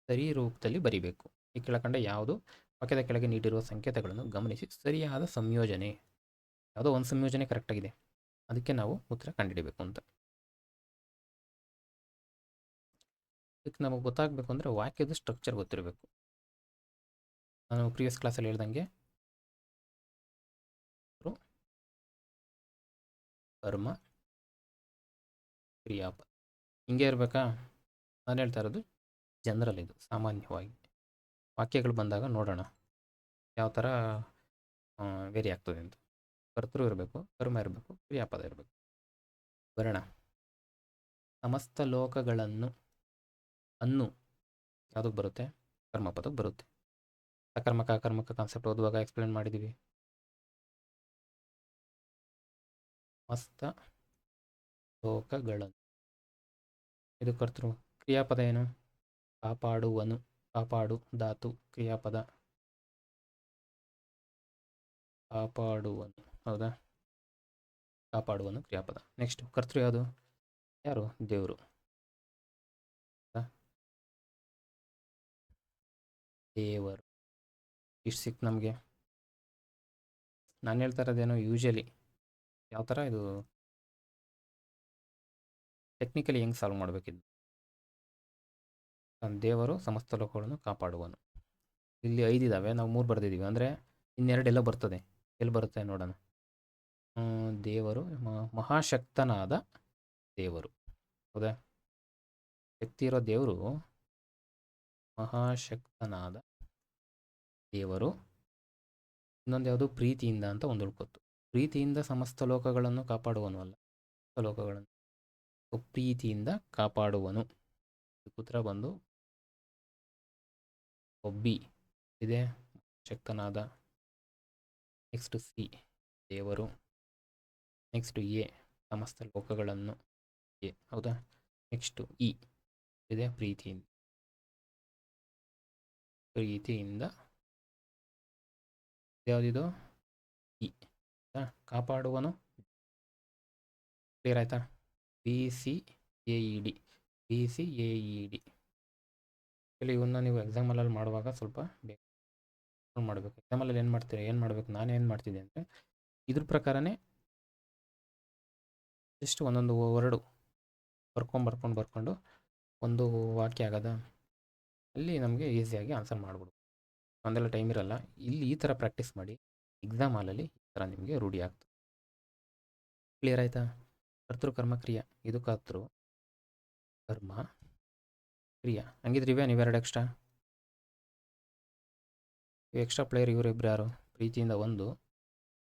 ಸರಿ ರೂಪದಲ್ಲಿ ಬರಿಬೇಕು. ಈ ಕೆಳಕಂಡ ಯಾವುದು ವಾಕ್ಯದ ಕೆಳಗೆ ನೀಡಿರುವ ಸಂಕೇತಗಳನ್ನು ಗಮನಿಸಿ ಸರಿಯಾದ ಸಂಯೋಜನೆ, ಯಾವುದೋ ಒಂದು ಸಂಯೋಜನೆ ಕರೆಕ್ಟಾಗಿದೆ, ಅದಕ್ಕೆ ನಾವು ಉತ್ತರ ಕಂಡುಹಿಡಬೇಕು ಅಂತ. ಇದಕ್ಕೆ ನಮಗೆ ಗೊತ್ತಾಗಬೇಕು ಅಂದರೆ ವಾಕ್ಯದ ಸ್ಟ್ರಕ್ಚರ್ ಗೊತ್ತಿರಬೇಕು. ನಾನು ಪ್ರೀವಿಯಸ್ ಕ್ಲಾಸಲ್ಲಿ ಹೇಳ್ದಂಗೆ ಕರ್ಮ ಕ್ರಿಯಾಪದ ಹಿಂಗೆ ಇರಬೇಕಾ. ನಾನು ಹೇಳ್ತಾ ಇರೋದು ಜನರಲ್, ಇದು ಸಾಮಾನ್ಯವಾಗಿ. ವಾಕ್ಯಗಳು ಬಂದಾಗ ನೋಡೋಣ ಯಾವ ಥರ ವೇರಿ ಆಗ್ತದೆ ಅಂತ. ಕರ್ತೃ ಇರಬೇಕು, ಕರ್ಮ ಇರಬೇಕು, ಕ್ರಿಯಾಪದ ಇರಬೇಕು. ಬರೋಣ. ಸಮಸ್ತ ಲೋಕಗಳನ್ನು ಅನ್ನು ಯಾವುದಕ್ಕೆ ಬರುತ್ತೆ, ಕರ್ಮಪದಕ್ಕೆ ಬರುತ್ತೆ. ಸಕರ್ಮಕ ಅಕರ್ಮಕ ಕಾನ್ಸೆಪ್ಟ್ ಓದುವಾಗ ಎಕ್ಸ್ಪ್ಲೇನ್ ಮಾಡಿದ್ದೀವಿ. ಸಮಸ್ತ ಲೋಕಗಳನ್ನು, ಇದು ಕರ್ತೃ. ಕ್ರಿಯಾಪದ ಏನು, ಕಾಪಾಡುವನು. ಕಾಪಾಡು ಧಾತು ಕ್ರಿಯಾಪದ, ಕಾಪಾಡುವನು. ಹೌದಾ, ಕಾಪಾಡುವನು ಕ್ರಿಯಾಪದ. ನೆಕ್ಸ್ಟ್ ಕರ್ತೃ ಯಾವುದು, ಯಾರು, ದೇವರು. ದೇವರು ಇಷ್ಟು ಸಿಕ್ತು ನಮಗೆ. ನಾನು ಹೇಳ್ತಾ ಇರೋದೇನು, ಯೂಶಲಿ ಯಾವ ಥರ ಇದು ಟೆಕ್ನಿಕಲಿ ಹೆಂಗೆ ಸಾಲ್ವ್ ಮಾಡಬೇಕಿದ್ದು. ದೇವರು ಸಮಸ್ತ ಲೋಕಗಳನ್ನು ಕಾಪಾಡುವನು. ಇಲ್ಲಿ 5 ಇದ್ದಾವೆ, ನಾವು 3 ಬರೆದಿದ್ದೀವಿ ಅಂದರೆ ಇನ್ನೆರಡು ಎಲ್ಲ ಬರ್ತದೆ. ಎಲ್ಲಿ ಬರುತ್ತೆ ನೋಡೋಣ. ದೇವರು ಮಹಾಶಕ್ತನಾದ ದೇವರು. ಹೌದಾ, ಶಕ್ತಿ ಇರೋ ದೇವರು ಮಹಾಶಕ್ತನಾದ ದೇವರು. ಇನ್ನೊಂದು ಯಾವುದು, ಪ್ರೀತಿಯಿಂದ ಅಂತ ಒಂದು ಉಳ್ಕೊತ್ತು. ಪ್ರೀತಿಯಿಂದ ಸಮಸ್ತ ಲೋಕಗಳನ್ನು ಕಾಪಾಡುವನು ಅಲ್ಲ, ಲೋಕಗಳನ್ನು ಪ್ರೀತಿಯಿಂದ ಕಾಪಾಡುವನು. ಉತ್ತರ ಬಂದು ಒಬ್ಬಿ ಇದೆ, ಶಕ್ತನಾದ. ನೆಕ್ಸ್ಟ್ ಸಿ ದೇವರು. ನೆಕ್ಸ್ಟ್ ಎ ಸಮಸ್ತ ಲೋಕಗಳನ್ನು, ಎ. ಹೌದಾ, ನೆಕ್ಸ್ಟು ಇ ಇದೆ ಪ್ರೀತಿಯಿಂದ. ಪ್ರೀತಿಯಿಂದ ಯಾವುದಿದು, ಇ. ಕಾಪಾಡುವನು. ಕ್ಲಿಯರ್ ಆಯ್ತಾ. BC AED, BCAED. ಇವನ್ನ ನೀವು ಎಕ್ಸಾಮಲ್ಲಿ ಮಾಡುವಾಗ ಸ್ವಲ್ಪ ಬೇಗ ಮಾಡಬೇಕು. ಎಕ್ಸಾಮಲ್ಲಿ ಏನು ಮಾಡ್ತೀರಾ, ಏನು ಮಾಡಬೇಕು, ನಾನು ಏನು ಮಾಡ್ತಿದ್ದೆ ಅಂದರೆ ಇದ್ರ ಪ್ರಕಾರನೇ ಜಸ್ಟ್ ಒಂದೊಂದು ವರ್ಡು ಬರ್ಕೊಂಡು ಒಂದು ವಾಕ್ಯ ಆಗದ ಅಲ್ಲಿ ನಮಗೆ ಈಸಿಯಾಗಿ ಆನ್ಸರ್ ಮಾಡ್ಬೋದು. ಒಂದೆಲ್ಲ ಟೈಮ್ ಇರಲ್ಲ. ಇಲ್ಲಿ ಈ ಥರ ಪ್ರಾಕ್ಟೀಸ್ ಮಾಡಿ ಎಕ್ಸಾಮ್ ಹಾಲಲ್ಲಿ ಈ ಥರ ನಿಮಗೆ ರೂಢಿ ಆಗ್ತದೆ. ಕ್ಲಿಯರ್ ಆಯಿತಾ? ಕರ್ತೃ ಕರ್ಮ ಕ್ರಿಯಾ, ಇದು ಕರ್ತೃ ಕರ್ಮ ಕ್ರಿಯಾ. ಹಂಗಿದ್ರೆ ನೀವೆರಡು ಎಕ್ಸ್ಟ್ರಾ ಪ್ಲೇಯರ್ ಇವರಿಬ್ರು ಯಾರು? ಪ್ರೀತಿಯಿಂದ ಒಂದು,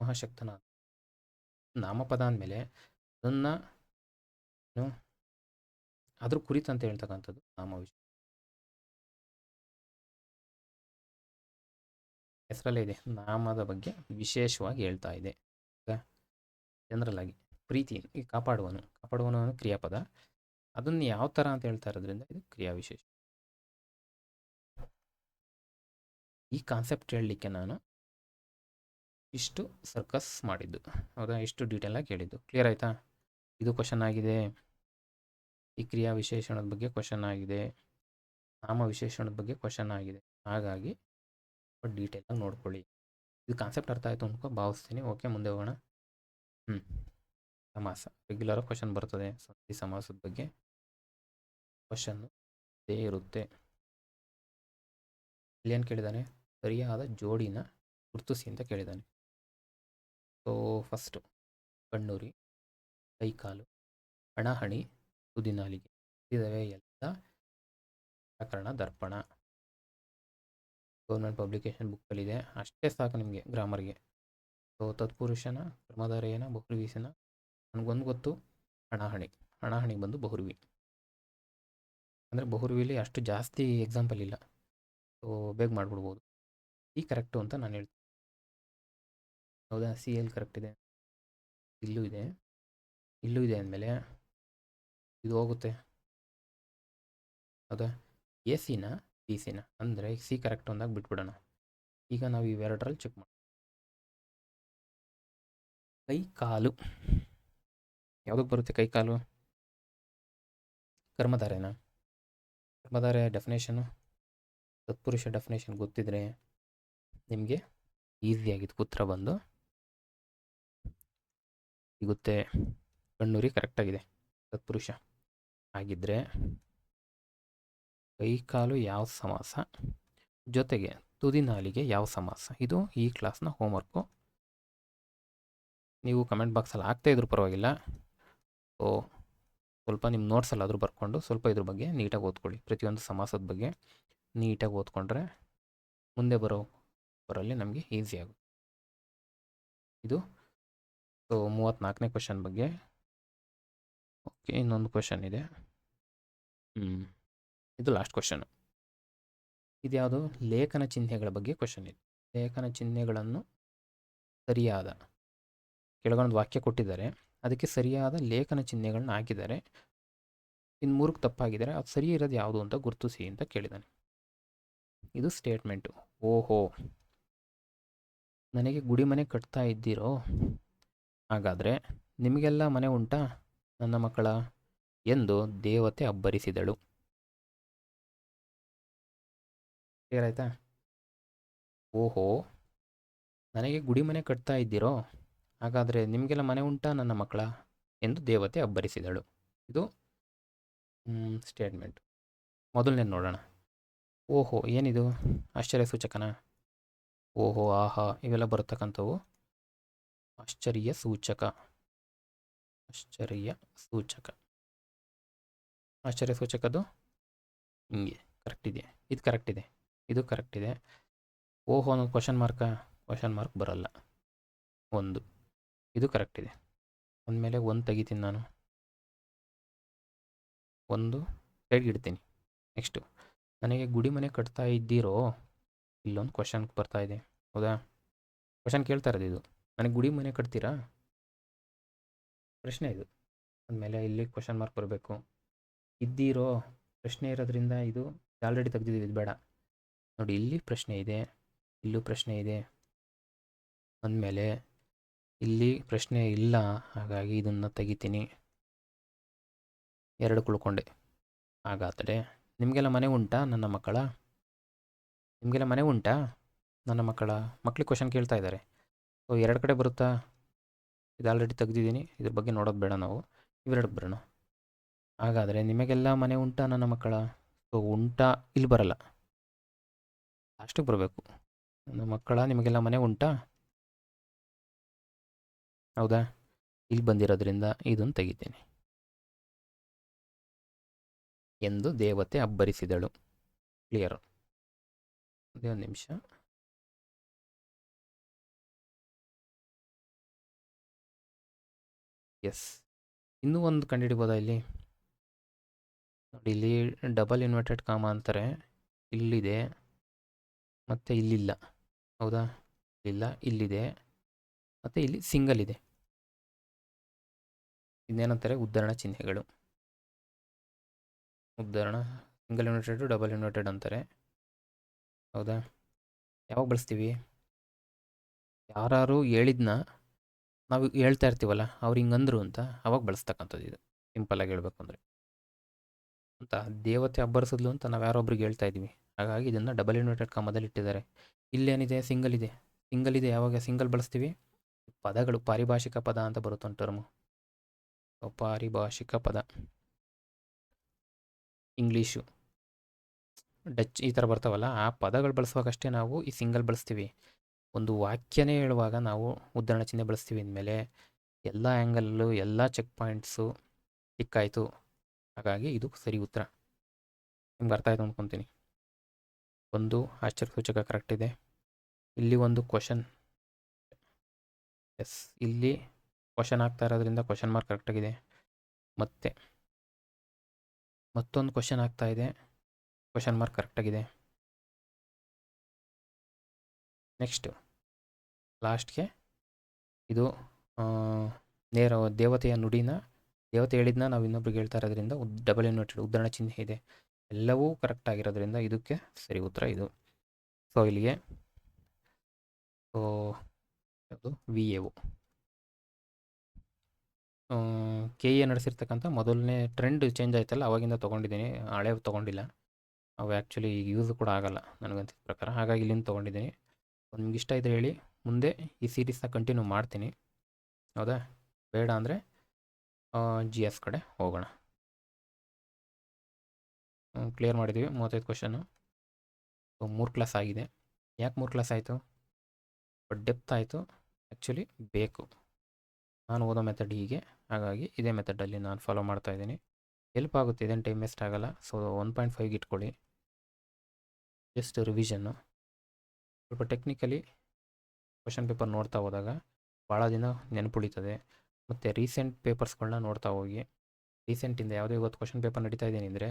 ಮಹಾಶಕ್ತನ ನಾಮಪದ ಅಂದಮೇಲೆ ಅದನ್ನು ಅದ್ರ ಕುರಿತಂತ ಹೇಳ್ತಕ್ಕಂಥದ್ದು ನಾಮವಿಶೇಷ. ಹೆಸರಲ್ಲೇ ಇದೆ, ನಾಮದ ಬಗ್ಗೆ ವಿಶೇಷವಾಗಿ ಹೇಳ್ತಾ ಇದೆ. ಜನರಲ್ ಆಗಿ ಪ್ರೀತಿ ಈ ಕಾಪಾಡುವನು ಕ್ರಿಯಾಪದ. ಅದನ್ನು ಯಾವ ಥರ ಅಂತ ಹೇಳ್ತಾ ಇರೋದ್ರಿಂದ ಇದು ಕ್ರಿಯಾ ವಿಶೇಷ. ಈ ಕಾನ್ಸೆಪ್ಟ್ ಹೇಳಲಿಕ್ಕೆ ನಾನು ಇಷ್ಟು ಸರ್ಕಸ್ ಮಾಡಿದ್ದು, ಹೌದಾ? ಇಷ್ಟು ಡೀಟೇಲಾಗಿ ಹೇಳಿದ್ದು. ಕ್ಲಿಯರ್ ಆಯಿತಾ? ಇದು ಕ್ವಶನ್ ಆಗಿದೆ. ಈ ಕ್ರಿಯಾ ವಿಶೇಷಣದ ಬಗ್ಗೆ ಕ್ವಶನ್ ಆಗಿದೆ, ನಾಮ ವಿಶೇಷಣದ ಬಗ್ಗೆ ಕ್ವಶನ್ ಆಗಿದೆ. ಹಾಗಾಗಿ ಡೀಟೇಲಾಗಿ ನೋಡ್ಕೊಳ್ಳಿ. ಇದು ಕಾನ್ಸೆಪ್ಟ್ ಅರ್ಥ ಆಯಿತು ಅಂತ ಭಾವಿಸ್ತೀನಿ. ಓಕೆ, ಮುಂದೆ ಹೋಗೋಣ. ಸಮಾಸ ರೆಗ್ಯುಲರ್ ಕ್ವಶನ್ ಬರ್ತದೆ. ಸಂಧಿ ಸಮಾಸದ ಬಗ್ಗೆ ಕ್ವಶನ್ ಇದೇ ಇರುತ್ತೆ. ಇಲ್ಲೇನು ಕೇಳಿದ್ದಾನೆ? ಸರಿಯಾದ ಜೋಡಿನ ಗುರುತಿಸಿ ಅಂತ ಕೇಳಿದ್ದಾನೆ. ಸೊ ಫಸ್ಟು ಕಣ್ಣುರಿ, ಕೈಕಾಲು, ಹಣಹಣಿ, ತುದಿನಾಲಿಗೆ ಇದಾವೆ ಎಲ್ಲ ವ್ಯಾಕರಣ ದರ್ಪಣ. Government publication ಬುಕ್ಕಲ್ಲಿದೆ. ಅಷ್ಟೇ ಸಾಕು ನಿಮಗೆ ಗ್ರಾಮರ್ಗೆ. ಸೊ ತತ್ಪುರುಷನ, ಕರ್ಮಧಾರೆಯನ, ಬಹುರ್ವೀಸನ ನನಗೊಂದು ಗೊತ್ತು, ಹಣಹಣಿ ಬಂದು ಬಹುರ್ವಿ. ಅಂದರೆ ಬಹುರ್ವಿಲಿ ಅಷ್ಟು ಜಾಸ್ತಿ ಎಕ್ಸಾಂಪಲ್ ಇಲ್ಲ, ಸೊ ಬೇಗ ಮಾಡಿಬಿಡ್ಬೋದು. ಈ ಕರೆಕ್ಟು ಅಂತ ನಾನು ಹೇಳ್ತೀನಿ. ಹೌದಾ? CL ಕರೆಕ್ಟ್ ಇದೆ, ಇಲ್ಲೂ ಇದೆ ಅಂದಮೇಲೆ ಇದು ಹೋಗುತ್ತೆ. ಹೌದಾ? AC-ನ BC-ನ ಅಂದರೆ C ಕರೆಕ್ಟ್ ಅಂದಾಗ ಬಿಟ್ಬಿಡೋಣ. ಈಗ ನಾವು ಇವೆರಡರಲ್ಲಿ ಚೆಕ್ ಮಾಡಿ. ಕೈ ಕಾಲು ಯಾವುದಕ್ಕೆ ಬರುತ್ತೆ? ಕೈ ಕಾಲು ಕರ್ಮಧಾರೆನಾ? ಕರ್ಮಧಾರೆ ಡೆಫಿನೇಷನು, ತತ್ಪುರುಷ ಡೆಫಿನೇಷನ್ ಗೊತ್ತಿದ್ರೆ ನಿಮಗೆ ಈಸಿಯಾಗಿತ್ತು. ಉತ್ತರ ಬಂದು ಸಿಗುತ್ತೆ. ಕಣ್ಣೂರಿ ಕರೆಕ್ಟಾಗಿದೆ, ತತ್ಪುರುಷ ಆಗಿದ್ದರೆ ಕೈಕಾಲು ಯಾವ ಸಮಾಸ, ಜೊತೆಗೆ ತುದಿನಾಲಿಗೆ ಯಾವ ಸಮಾಸ. ಇದು ಈ ಕ್ಲಾಸ್ನ ಹೋಮ್ವರ್ಕು. ನೀವು ಕಮೆಂಟ್ ಬಾಕ್ಸಲ್ಲಿ ಹಾಕ್ತಾಯಿದ್ರು ಪರವಾಗಿಲ್ಲ. ಸೊ ಸ್ವಲ್ಪ ನಿಮ್ಮ ನೋಟ್ಸಲ್ಲಾದರೂ ಬರ್ಕೊಂಡು ಸ್ವಲ್ಪ ಇದ್ರ ಬಗ್ಗೆ ನೀಟಾಗಿ ಓದ್ಕೊಳ್ಳಿ. ಪ್ರತಿಯೊಂದು ಸಮಾಸದ ಬಗ್ಗೆ ನೀಟಾಗಿ ಓದ್ಕೊಂಡ್ರೆ ಮುಂದೆ ಬರೋಲ್ಲಿ ನಮಗೆ ಈಸಿ ಆಗುತ್ತೆ. ಇದು ಸೊ 34ನೇ ಕ್ವಶನ್ ಬಗ್ಗೆ. ಓಕೆ, ಇನ್ನೊಂದು ಕ್ವಶನ್ ಇದೆ. ಇದು ಲಾಸ್ಟ್ ಕ್ವಶನ್. ಇದ್ಯಾವುದು? ಲೇಖನ ಚಿಹ್ನೆಗಳ ಬಗ್ಗೆ ಕ್ವಶನ್ ಇದೆ. ಲೇಖನ ಚಿಹ್ನೆಗಳನ್ನು ಸರಿಯಾದ ಕೆಳಗೊಂದು ವಾಕ್ಯ ಕೊಟ್ಟಿದ್ದಾರೆ, ಅದಕ್ಕೆ ಸರಿಯಾದ ಲೇಖನ ಚಿಹ್ನೆಗಳನ್ನ ಹಾಕಿದ್ದಾರೆ. ಇನ್ನು 3ಕ್ಕೆ ತಪ್ಪಾಗಿದ್ದಾರೆ, ಅದು ಸರಿ ಇರೋದು ಯಾವುದು ಅಂತ ಗುರುತಿಸಿ ಅಂತ ಕೇಳಿದ್ದಾನೆ. ಇದು ಸ್ಟೇಟ್ಮೆಂಟು. ಓಹೋ, ನನಗೆ ಗುಡಿ ಮನೆ ಕಟ್ತಾ ಇದ್ದೀರೋ, ಹಾಗಾದರೆ ನಿಮಗೆಲ್ಲ ಮನೆ ಉಂಟಾ ನನ್ನ ಮಕ್ಕಳ ಎಂದು ದೇವತೆ ಅಬ್ಬರಿಸಿದಳು. ಕ್ಲಿಯರ್ ಆಯಿತಾ? ಓಹೋ, ನನಗೆ ಗುಡಿ ಮನೆ ಕಟ್ತಾ ಇದ್ದೀರೋ, ಹಾಗಾದರೆ ನಿಮಗೆಲ್ಲ ಮನೆ ಉಂಟಾ ನನ್ನ ಮಕ್ಕಳ ಎಂದು ದೇವತೆ ಅಬ್ಬರಿಸಿದಳು. ಇದು ಸ್ಟೇಟ್ಮೆಂಟ್. ಮೊದಲನೇ ನೋಡೋಣ. ಓಹೋ ಏನಿದು? ಆಶ್ಚರ್ಯ ಸೂಚಕನ? ಓಹೋ, ಆಹಾ ಇವೆಲ್ಲ ಬರ್ತಕ್ಕಂಥವು ಆಶ್ಚರ್ಯ ಸೂಚಕ. ಆಶ್ಚರ್ಯ ಸೂಚಕದ್ದು ಹಿಂಗೆ ಕರೆಕ್ಟ್ ಇದೆ. ಇದು ಕರೆಕ್ಟ್ ಇದೆ, ಇದು ಕರೆಕ್ಟ್ ಇದೆ. ಓಹೋ ಅನ್ನೋದು ಕ್ವಶನ್ ಮಾರ್ಕ್ ಬರಲ್ಲ. ಒಂದು ಇದು ಕರೆಕ್ಟ್ ಇದೆ ಅಂದಮೇಲೆ ಒಂದು ತೆಗಿತೀನಿ ನಾನು, ಒಂದು ಸೈಡ್ಗೆ ಇಡ್ತೀನಿ. ನೆಕ್ಸ್ಟು ನನಗೆ ಗುಡಿ ಮನೆ ಕಟ್ತಾ ಇದ್ದೀರೋ, ಇಲ್ಲೊಂದು ಕ್ವಶನ್ ಬರ್ತಾ ಇದೆ. ಹೌದಾ? ಕ್ವಶನ್ ಕೇಳ್ತಾ ಇರೋದು ಇದು, ನನಗೆ ಗುಡಿ ಮನೆ ಕಟ್ತೀರಾ ಪ್ರಶ್ನೆ ಇದು. ಅಂದಮೇಲೆ ಇಲ್ಲಿ ಕ್ವಶನ್ ಮಾರ್ಕ್ ಬರಬೇಕು. ಇದ್ದೀರೋ ಪ್ರಶ್ನೆ ಇರೋದ್ರಿಂದ ಇದು ಆಲ್ರೆಡಿ ತೆಗೆದಿದ್ದೀವಿ, ಇದು ಬೇಡ. ನೋಡಿ, ಇಲ್ಲಿ ಪ್ರಶ್ನೆ ಇದೆ, ಇಲ್ಲೂ ಪ್ರಶ್ನೆ ಇದೆ ಅಂದಮೇಲೆ ಇಲ್ಲಿ ಪ್ರಶ್ನೆ ಇಲ್ಲ, ಹಾಗಾಗಿ ಇದನ್ನು ತೆಗಿತೀನಿ. 2 ಉಳ್ಕೊಂಡೆ. ಹಾಗಾದರೆ ನಿಮಗೆಲ್ಲ ಮನೆ ಉಂಟಾ ನನ್ನ ಮಕ್ಕಳ? ನಿಮಗೆಲ್ಲ ಮನೆ ಉಂಟಾ ನನ್ನ ಮಕ್ಕಳ? ಮಕ್ಳಿಗೆ ಕ್ವಶನ್ ಕೇಳ್ತಾ ಇದ್ದಾರೆ. ಸೊ 2 ಕಡೆ ಬರುತ್ತಾ? ಇದು ಆಲ್ರೆಡಿ ತೆಗ್ದಿದ್ದೀನಿ, ಇದ್ರ ಬಗ್ಗೆ ನೋಡೋದು ಬೇಡ ನಾವು. ಇವೆರಡಕ್ಕೆ ಬರೋಣ. ಹಾಗಾದರೆ ನಿಮಗೆಲ್ಲ ಮನೆ ಉಂಟಾ ನನ್ನ ಮಕ್ಕಳ? ಸೊ ಉಂಟಾ ಇಲ್ಲಿ ಬರಲ್ಲ, ಲಾಸ್ಟಿಗೆ ಬರಬೇಕು. ನನ್ನ ಮಕ್ಕಳ ನಿಮಗೆಲ್ಲ ಮನೆ ಉಂಟಾ? ಹೌದಾ? ಇಲ್ಲಿ ಬಂದಿರೋದ್ರಿಂದ ಇದನ್ನು ತೆಗಿತೀನಿ. ಎಂದು ದೇವತೆ ಅಬ್ಬರಿಸಿದಳು. ಕ್ಲಿಯರ್? ಅದೇ ಒಂದು ನಿಮಿಷ. ಎಸ್. ಇನ್ನೂ ಒಂದು ಕಂಡುಹಿಡಿಬೋದಾ ಇಲ್ಲಿ? ನೋಡಿ, ಇಲ್ಲಿ ಡಬಲ್ ಇನ್ವರ್ಟೆಡ್ ಕಾಮ ಅಂತಾರೆ, ಇಲ್ಲಿದೆ ಮತ್ತು ಇಲ್ಲಿಲ್ಲ. ಹೌದಾ? ಇಲ್ಲ, ಇಲ್ಲಿದೆ ಮತ್ತು ಇಲ್ಲಿ ಸಿಂಗಲ್ ಇದೆ. ಇನ್ನೇನಂತಾರೆ? ಉದ್ಧರಣ ಚಿಹ್ನೆಗಳು. ಉದ್ಧರಣ ಸಿಂಗಲ್ ಇನ್ವರ್ಟೆಡ್, ಡಬಲ್ ಇನ್ವರ್ಟೆಡ್ ಅಂತಾರೆ. ಹೌದಾ? ಯಾವಾಗ ಬಳಸ್ತೀವಿ? ಯಾರು ಹೇಳಿದ್ನ ನಾವು ಹೇಳ್ತಾ ಇರ್ತೀವಲ್ಲ, ಅವ್ರು ಹಿಂಗಂದ್ರು ಅಂತ ಅವಾಗ ಬಳಸ್ತಕ್ಕಂಥದ್ದು ಇದು. ಸಿಂಪಲ್ಲಾಗಿ ಹೇಳ್ಬೇಕು ಅಂದರೆ ಅಂತ ದೇವತೆ ಅಬ್ಬರಿಸಿದ್ಲು ಅಂತ ನಾವು ಯಾರೊಬ್ರಿಗೆ ಹೇಳ್ತಾ ಇದ್ದೀವಿ. ಹಾಗಾಗಿ ಇದನ್ನು ಡಬಲ್ ಇನ್ವರ್ಟೆಡ್ ಕಾಮದಲ್ಲಿ ಇಟ್ಟಿದ್ದಾರೆ. ಇಲ್ಲೇನಿದೆ? ಸಿಂಗಲ್ ಇದೆ. ಸಿಂಗಲ್ ಇದೆ. ಯಾವಾಗ ಸಿಂಗಲ್ ಬಳಸ್ತೀವಿ? ಪದಗಳು, ಪಾರಿಭಾಷಿಕ ಪದ ಅಂತ ಬರುತ್ತೆ ಒಂದು ಟರ್ಮು. ಪಾರಿಭಾಷಿಕ ಪದ, ಇಂಗ್ಲೀಷು, ಡಚ್ ಈ ಥರ ಬರ್ತಾವಲ್ಲ, ಆ ಪದಗಳು ಬಳಸುವಾಗಷ್ಟೇ ನಾವು ಈ ಸಿಂಗಲ್ ಬಳಸ್ತೀವಿ. ಒಂದು ವಾಕ್ಯನೇ ಹೇಳುವಾಗ ನಾವು ಉದ್ಧರಣ ಚಿಹ್ನೆ ಬಳಸ್ತೀವಿ. ಅಂದಮೇಲೆ ಎಲ್ಲ ಆ್ಯಂಗಲ್ಲು, ಎಲ್ಲ ಚೆಕ್ ಪಾಯಿಂಟ್ಸು ಟಿಕ್ಕಾಯಿತು. ಹಾಗಾಗಿ ಇದು ಸರಿ ಉತ್ತರ. ನಿಮ್ಗೆ ಅರ್ಥ ಆಯಿತು ಅಂದ್ಕೊತೀನಿ. ಒಂದು ಆಶ್ಚರ್ಯ ಸೂಚಕ ಕರೆಕ್ಟ್ ಇದೆ. ಇಲ್ಲಿ ಒಂದು ಕ್ವಶನ್, ಎಸ್, ಇಲ್ಲಿ ಕ್ವಶನ್ ಆಗ್ತಾ ಇರೋದ್ರಿಂದ ಕ್ವಶನ್ ಮಾರ್ಕ್ ಕರೆಕ್ಟಾಗಿದೆ. ಮತ್ತೆ ಮತ್ತೊಂದು ಕ್ವಶನ್ ಆಗ್ತಾ ಇದೆ, ಕ್ವಶನ್ ಮಾರ್ಕ್ ಕರೆಕ್ಟಾಗಿದೆ. ನೆಕ್ಸ್ಟು ಲಾಸ್ಟ್ಗೆ ಇದು ನೇರ ದೇವತೆಯ ನುಡಿನ, ದೇವತೆ ಹೇಳಿದ್ನ ನಾವು ಇನ್ನೊಬ್ರಿಗೆ ಹೇಳ್ತಾ ಇರೋದ್ರಿಂದ ಡಬಲ್ ಇನ್ವರ್ಟೆಡ್ ಉದ್ಧರಣ ಚಿಹ್ನೆ ಇದೆ. ಎಲ್ಲವೂ ಕರೆಕ್ಟ್ ಆಗಿರೋದ್ರಿಂದ ಇದಕ್ಕೆ ಸರಿ ಉತ್ತರ ಇದು. ಸೊ ಇಲ್ಲಿಗೆ ಯಾವುದು VAO KA ನಡೆಸಿರ್ತಕ್ಕಂಥ ಮೊದಲನೇ ಟ್ರೆಂಡ್ ಚೇಂಜ್ ಆಯ್ತಲ್ಲ, ಅವಾಗಿಂದ ತೊಗೊಂಡಿದ್ದೀನಿ, ಹಳೆ ತೊಗೊಂಡಿಲ್ಲ. ಅವು ಆ್ಯಕ್ಚುಲಿ ಈಗ ಯೂಸ್ ಕೂಡ ಆಗಲ್ಲ ನನಗಂತಿದ್ದ ಪ್ರಕಾರ. ಹಾಗಾಗಿ ಇಲ್ಲಿಂದ ತೊಗೊಂಡಿದ್ದೀನಿ. ನಿಮ್ಗೆ ಇಷ್ಟ ಇದ್ದರೆ ಹೇಳಿ, ಮುಂದೆ ಈ ಸೀರೀಸ್ನ ಕಂಟಿನ್ಯೂ ಮಾಡ್ತೀನಿ. ಹೌದಾ? ಬೇಡ ಅಂದರೆ GS ಕಡೆ ಹೋಗೋಣ. ಕ್ಲಿಯರ್ ಮಾಡಿದ್ದೀವಿ 35 ಕ್ವಶನ್ನು. 3 ಕ್ಲಾಸ್ ಆಗಿದೆ. ಯಾಕೆ 3 ಕ್ಲಾಸ್ ಆಯಿತು? ಡೆಪ್ತ್ ಆಯಿತು. ಆ್ಯಕ್ಚುಲಿ ಬೇಕು, ನಾನು ಓದೋ ಮೆಥಡ್ ಹೀಗೆ, ಹಾಗಾಗಿ ಇದೇ ಮೆಥಡಲ್ಲಿ ನಾನು ಫಾಲೋ ಮಾಡ್ತಾ ಇದ್ದೀನಿ. ಹೆಲ್ಪ್ ಆಗುತ್ತೆ, ಇದೇನು ಟೈಮ್ ವೇಸ್ಟ್ ಆಗಲ್ಲ. ಸೊ 1.5 ಇಟ್ಕೊಳ್ಳಿ, ಜಸ್ಟ್ ರಿವಿಷನ್ನು. ಸ್ವಲ್ಪ ಟೆಕ್ನಿಕಲಿ ಕ್ವಶನ್ ಪೇಪರ್ ನೋಡ್ತಾ ಹೋದಾಗ ಭಾಳ ದಿನ ನೆನಪುಳಿತದೆ. ಮತ್ತು ರೀಸೆಂಟ್ ಪೇಪರ್ಸ್ಗಳನ್ನ ನೋಡ್ತಾ ಹೋಗಿ. ರೀಸೆಂಟಿಂದ ಯಾವುದೇ ಇವತ್ತು ಕ್ವಶನ್ ಪೇಪರ್ ನಡೀತಾ ಇದ್ದೀನಿ ಅಂದರೆ,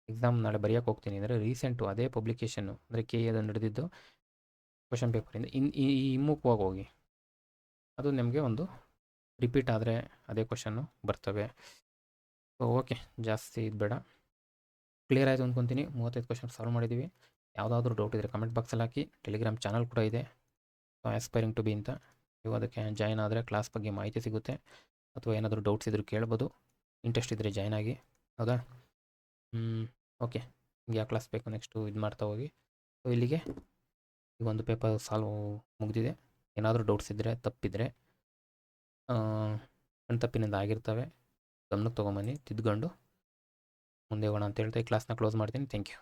ಎಕ್ಸಾಮ್ ನಾಳೆ ಬರೆಯೋಕ್ಕೆ ಹೋಗ್ತೀನಿ ಅಂದರೆ ರೀಸೆಂಟು ಅದೇ ಪಬ್ಲಿಕೇಶನ್ನು ಅಂದರೆ KA ನಡೆದಿದ್ದು ಕ್ವಶನ್ ಪೇಪರಿಂದ ಹಿಮ್ಮುಖವಾಗಿ ಹೋಗಿ. ಅದು ನಿಮಗೆ ಒಂದು ರಿಪೀಟ್ ಆದರೆ ಅದೇ ಕ್ವಶನ್ನು ಬರ್ತವೆ. ಸೊ ಓಕೆ, ಜಾಸ್ತಿ ಇದು ಬೇಡ. ಕ್ಲಿಯರ್ ಆಯಿತು ಅಂದ್ಕೊತೀನಿ. 35 ಕ್ವಶನ್ ಸಾಲ್ವ್ ಮಾಡಿದ್ದೀವಿ. ಯಾವುದಾದ್ರೂ ಡೌಟ್ ಇದ್ದರೆ ಕಮೆಂಟ್ ಬಾಕ್ಸಲ್ಲಿ ಹಾಕಿ. ಟೆಲಿಗ್ರಾಮ್ ಚಾನಲ್ ಕೂಡ ಇದೆ, ಆಸ್ಪೈರಿಂಗ್ ಟು ಬಿ ಅಂತ. ನೀವು ಅದಕ್ಕೆ ಜಾಯ್ನ್ ಆದರೆ ಕ್ಲಾಸ್ ಬಗ್ಗೆ ಮಾಹಿತಿ ಸಿಗುತ್ತೆ. ಅಥವಾ ಏನಾದರೂ ಡೌಟ್ಸ್ ಇದ್ದರೂ ಕೇಳ್ಬೋದು. ಇಂಟ್ರೆಸ್ಟ್ ಇದ್ದರೆ ಜಾಯ್ನ್ ಆಗಿ. ಹೌದಾ? ಓಕೆ, ನಿಮ್ಗೆ ಯಾವ ಕ್ಲಾಸ್ ಬೇಕು ನೆಕ್ಸ್ಟು ಇದು ಮಾಡ್ತಾ ಹೋಗಿ. ಸೊ ಇಲ್ಲಿಗೆ ಈ ಒಂದು ಪೇಪರ್ ಸಾಲ್ವ್ ಮುಗಿದಿದೆ. ಏನಾದರೂ ಡೌಟ್ಸ್ ಇದ್ದರೆ, ತಪ್ಪಿದರೆ, ತಪ್ಪಿನಿಂದ ಆಗಿರ್ತವೆ, ಗಮನಕ್ಕೆ ತೊಗೊಂಬನ್ನಿ, ತಿದ್ಕೊಂಡು ಮುಂದೆ ಹೋಗೋಣ ಅಂತ ಹೇಳ್ತಾ ಈ ಕ್ಲಾಸ್ನ ಕ್ಲೋಸ್ ಮಾಡ್ತೀನಿ. Thank you.